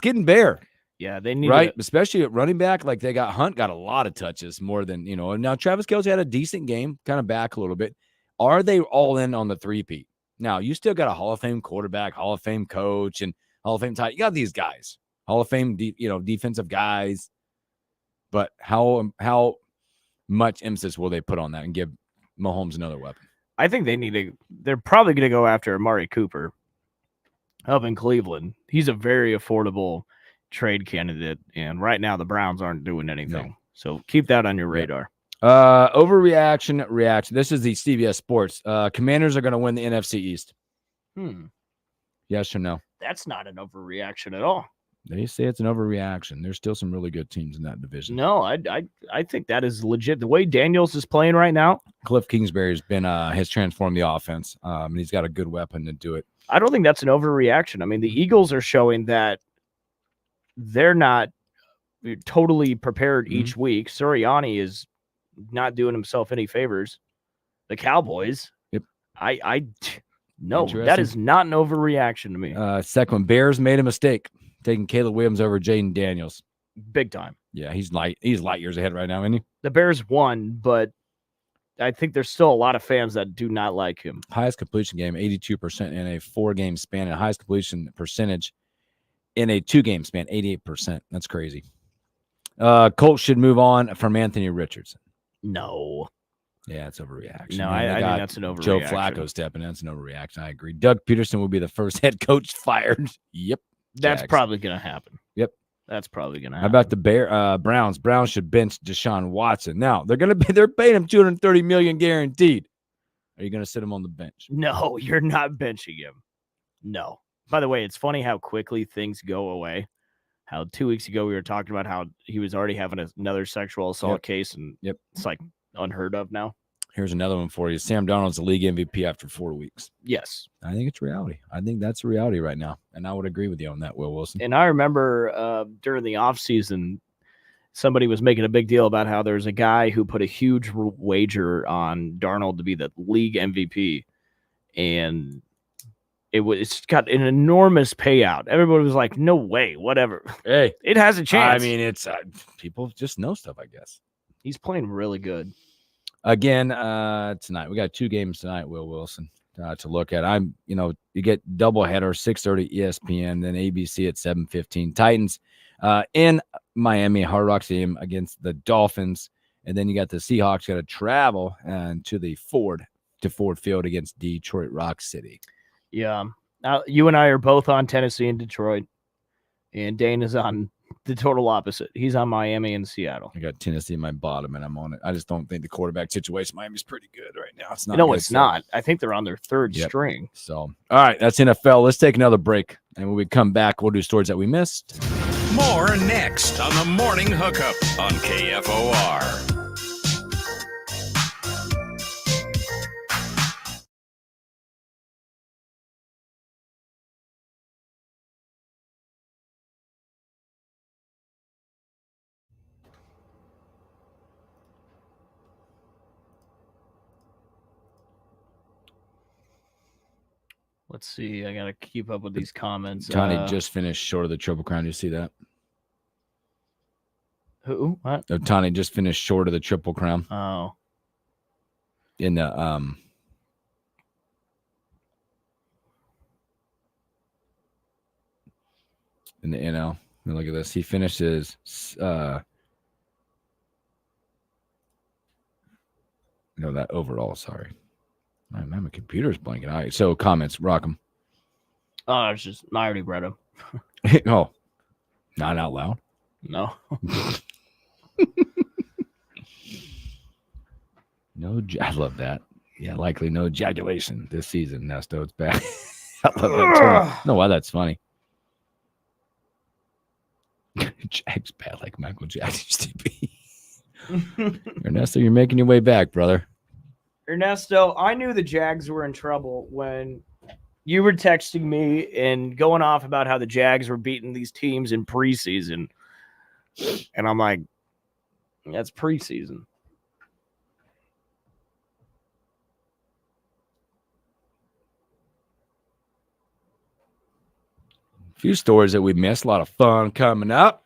getting bare. Yeah, they need right, especially at running back. Like they got Hunt got a lot of touches more than And now Travis Kelce had a decent game, kind of back a little bit. Are they all in on the 3-peat? Now you still got a Hall of Fame quarterback, Hall of Fame coach, and Hall of Fame tight. You got these guys, Hall of Fame, defensive guys. But how much emphasis will they put on that and give Mahomes another weapon. I think they're probably going to go after Amari Cooper up in Cleveland. He's a very affordable trade candidate, and right now the Browns aren't doing anything. No. So keep that on your radar. Overreaction, reaction. This is the CBS Sports. Commanders are going to win the NFC East. Yes or no? That's not an overreaction at all. They say it's an overreaction. There's still some really good teams in that division. No, I think that is legit. The way Daniels is playing right now, Cliff Kingsbury has transformed the offense, and he's got a good weapon to do it. I don't think that's an overreaction. I mean, the Eagles are showing that they're not totally prepared each week. Sirianni is not doing himself any favors. The Cowboys, yep. No, that is not an overreaction to me. Second one, Bears made a mistake taking Caleb Williams over Jaden Daniels. Big time. Yeah, he's light years ahead right now, isn't he? The Bears won, but I think there's still a lot of fans that do not like him. Highest completion game, 82% in a 4-game span, and highest completion percentage in a 2-game span, 88%. That's crazy. Colts should move on from Anthony Richardson. No. Yeah, it's overreaction. No, I think that's an overreaction. Joe Flacco stepping in. That's an overreaction. I agree. Doug Peterson will be the first head coach fired. Yep. That's probably going to happen. Yep. That's probably going to How happen. about the Browns? Browns should bench Deshaun Watson. Now, they're paying him $230 million guaranteed. Are you going to sit him on the bench? No, you're not benching him. No. By the way, it's funny how quickly things go away. How 2 weeks ago we were talking about how he was already having another sexual assault case, and it's like unheard of now. Here's another one for you. Sam Darnold's the league MVP after 4 weeks. Yes. I think it's reality. I think that's reality right now. And I would agree with you on that, Will Wilson. And I remember during the offseason, somebody was making a big deal about how there's a guy who put a huge wager on Darnold to be the league MVP. And it's got an enormous payout. Everybody was like, no way, whatever. Hey, it has a chance. I mean, it's people just know stuff, I guess. He's playing really good. Again, tonight we got 2 games tonight, Will Wilson, to look at. You get doubleheader 6:30 ESPN, then ABC at 7:15. Titans in Miami, Hard Rock Stadium against the Dolphins, and then you got the Seahawks got to travel to Ford Field against Detroit Rock City. Yeah, you and I are both on Tennessee and Detroit, and Dane is on the total opposite. He's on Miami and Seattle. I got Tennessee in my bottom, and I'm on it. I just don't think the quarterback situation Miami's pretty good right now. It's not. No, it's not. I think they're on their third string. So, all right, that's NFL. Let's take another break, and when we come back, we'll do stories that we missed. More next on the Morning Hookup on KFOR. Let's see. I got to keep up with these comments. Tony just finished short of the Triple Crown. You see that? Who? What? Tony just finished short of the Triple Crown. Oh. In the NL. Look at this. He finishes that overall, sorry. My computer's blanking. All right, so comments, rock them. Oh, it's just I already read them. Oh, not out loud. No. No, I love that. Yeah, likely no ejaculation this season. Nesto, it's bad. I love that term. No, why that's funny. Jack's bad like Michael Jackson used to be. Ernesto, you're making your way back, brother. Ernesto, I knew the Jags were in trouble when you were texting me and going off about how the Jags were beating these teams in preseason. And I'm like, that's preseason. A few stories that we missed. A lot of fun coming up.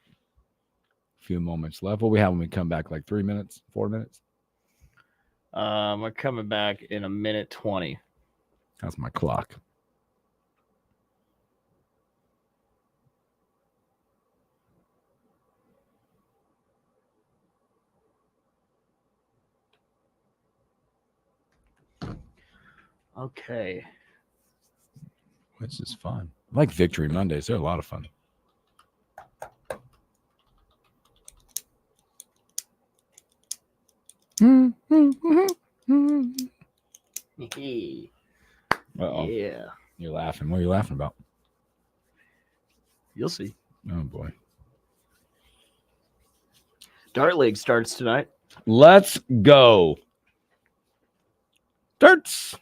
A few moments left. What we have when we come back? Like 3 minutes, 4 minutes? We're coming back in a minute 20. That's my clock. Okay. Which is fun. I like Victory Mondays. They're a lot of fun. Uh-oh. Yeah. You're laughing. What are you laughing about? You'll see. Oh, boy. Dart League starts tonight. Let's go. Darts.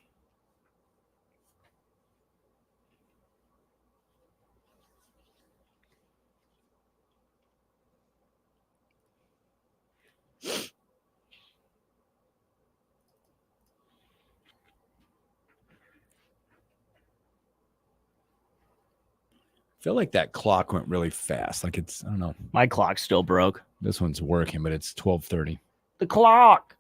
I feel like that clock went really fast. Like it's, I don't know. My clock still broke. This one's working, but it's 12:30. The clock.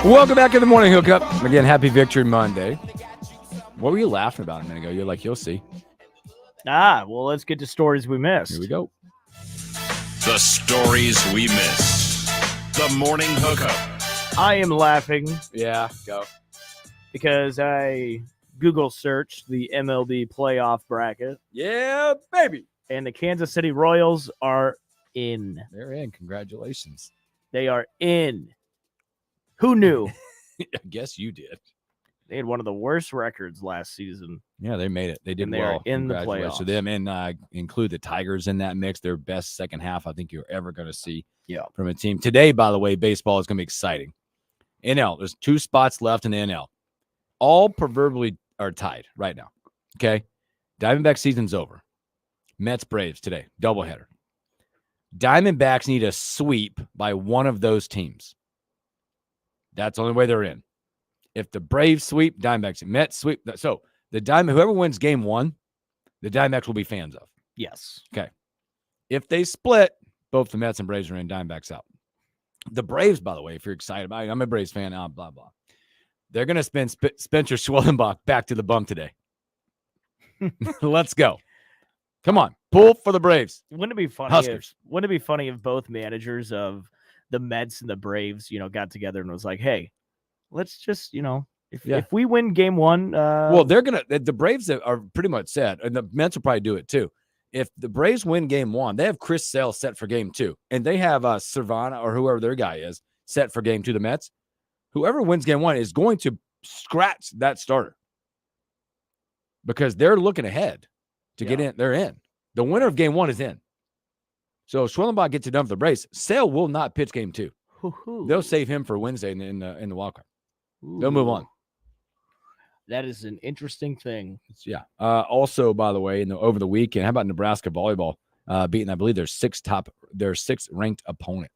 Welcome back to the Morning Hookup. Again, happy Victory Monday. What were you laughing about a minute ago? You're like, you'll see. Well, let's get to stories we missed. Here we go. The stories we miss. The Morning Hookup. I am laughing Yeah, go. because I Google searched the MLB playoff bracket, Yeah, baby. and the Kansas City Royals are in. They're in. Congratulations. They are in. Who knew? I guess you did. They had one of the worst records last season. Yeah, they made it. They did And they well. are in the Congratulations to playoffs. them, and include the Tigers in that mix. Their best second half I think you're ever going to see from a team. Today, by the way, baseball is going to be exciting. NL, there's 2 spots left in the NL. All proverbially are tied right now. Okay? Diamondback season's over. Mets, Braves today, doubleheader. Diamondbacks need a sweep by one of those teams. That's the only way they're in. If the Braves sweep, Diamondbacks, Mets sweep. So the whoever wins game 1, the Diamondbacks will be fans of. Yes. Okay. If they split, both the Mets and Braves are in, Diamondbacks out. The Braves, by the way, if you're excited about it, I'm a Braves fan, blah, blah. They're going to spend Spencer Schwellenbach back to the bum today. Let's go. Come on. Pull for the Braves. Wouldn't it be funny? Huskers. Wouldn't it be funny if both managers of the Mets and the Braves, got together and was like, "Hey, let's just, if we win game 1, well, they're gonna. The Braves are pretty much set, and the Mets will probably do it too. If the Braves win game 1, they have Chris Sale set for game 2, and they have Cervana or whoever their guy is set for game 2. The Mets, whoever wins game 1 is going to scratch that starter because they're looking ahead to get in. They're in. The winner of game 1 is in. So Schwellenbach gets it done for the Braves. Sale will not pitch game 2. They'll save him for Wednesday in the wild card. They'll move on. That is an interesting thing. Yeah. Also, by the way, over the weekend, how about Nebraska volleyball beating, I believe, their 6th ranked opponent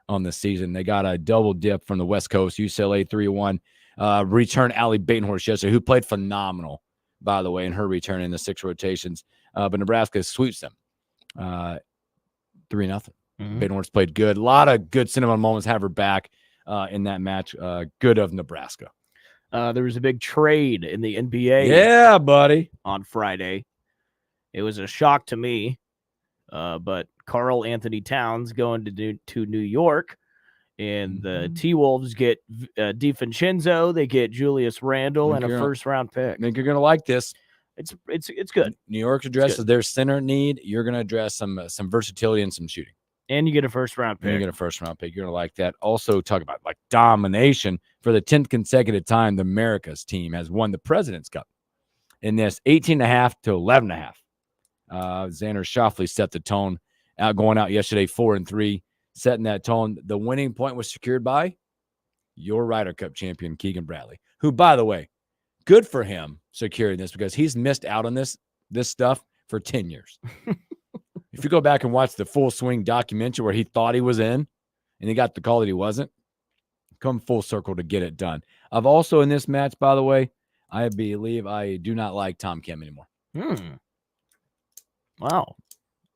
on the season. They got a double dip from the West Coast, UCLA 3-1. Return Allie Batenhorst yesterday, who played phenomenal, by the way, in her return in the 6 rotations. But Nebraska sweeps them 3-0. Batenhorst played good. A lot of good cinema moments have her back in that match. Good of Nebraska. There was a big trade in the NBA. Yeah, buddy. On Friday. It was a shock to me. But Karl Anthony Towns going to New York, and the T-Wolves get DiVincenzo. They get Julius Randle and a first-round pick. I think you're going to like this. It's good. New York addresses their center need. You're going to address some versatility and some shooting. And you get a first-round pick. And you get a first-round pick. You're going to like that. Also, talk about like domination. For the 10th consecutive time, the Americas team has won the President's Cup in this 18.5 to 11.5. Xander Schauffele set the tone, going out yesterday 4-3, setting that tone. The winning point was secured by your Ryder Cup champion, Keegan Bradley, who, by the way, good for him securing this because he's missed out on this stuff for 10 years. If you go back and watch the Full Swing documentary where he thought he was in and he got the call that he wasn't, come full circle to get it done. I've also in this match, by the way, I believe I do not like Tom Kim anymore. Wow.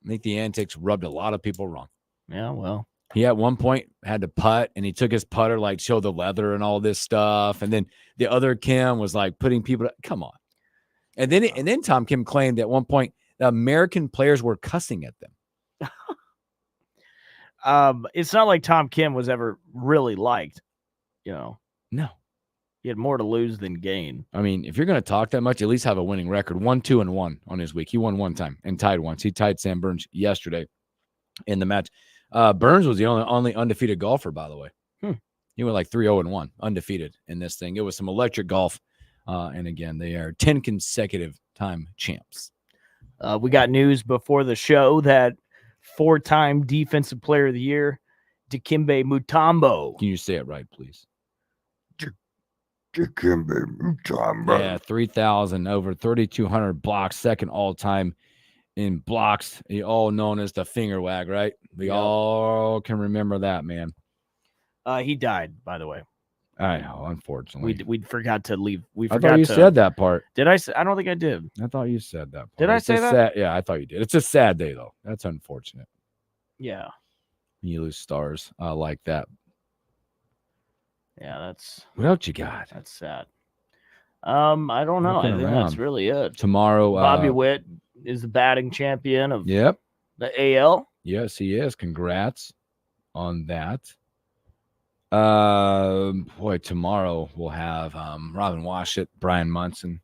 I think the antics rubbed a lot of people wrong. Yeah, well. He at one point had to putt, and he took his putter, like show the leather and all this stuff. And then the other Kim was like putting people – come on. And then Tom Kim claimed at one point the American players were cussing at them. It's not like Tom Kim was ever really liked, No. He had more to lose than gain. I mean, if you're going to talk that much, at least have a winning record. 1-2-1 on his week. He won one time and tied once. He tied Sam Burns yesterday in the match. Burns was the only undefeated golfer, by the way. He went like 3-0-1, undefeated in this thing. It was some electric golf. And again, they are 10 consecutive time champs. We got news before the show that 4-time Defensive Player of the Year, Dikembe Mutombo. Can you say it right, please? Dikembe Mutombo. Yeah, 3,000, over 3,200 blocks, second all-time in blocks. He all known as the finger wag, right? We all can remember that, man. He died, by the way. I know, unfortunately. We forgot to leave. I thought you said that part. Did I say? I don't think I did. I thought you said that part. Did I say that? Yeah, I thought you did. It's a sad day, though. That's unfortunate. Yeah. You lose stars like that. Yeah, that's... What else you got? That's sad. I don't know. I think that's really it. Tomorrow, Bobby Witt is the batting champion of the AL. Yes, he is. Congrats on that. Tomorrow we'll have Robin Washut, Brian Munson.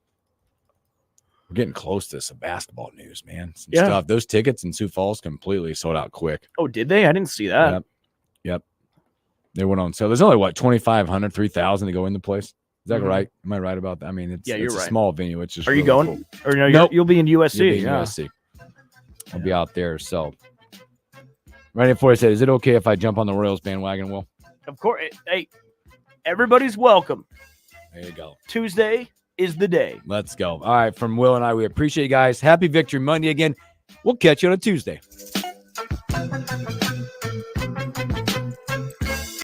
We're getting close to some basketball news, man. Some stuff. Those tickets in Sioux Falls completely sold out quick. Oh, did they? I didn't see that. Yep. They went on sale. There's only 2,500, 3,000 to go in the place. Is that right? Am I right about that? I mean, it's you're a right. small venue. It's just Are you really going? cool. Or no, Nope. You'll be in USC. You'll be in USC. I'll be out there. So right before I said, is it okay if I jump on the Royals bandwagon, Will? Of course. Hey, everybody's welcome. There you go. Tuesday is the day. Let's go. All right. From Will and I, we appreciate you guys. Happy Victory Monday again. We'll catch you on a Tuesday.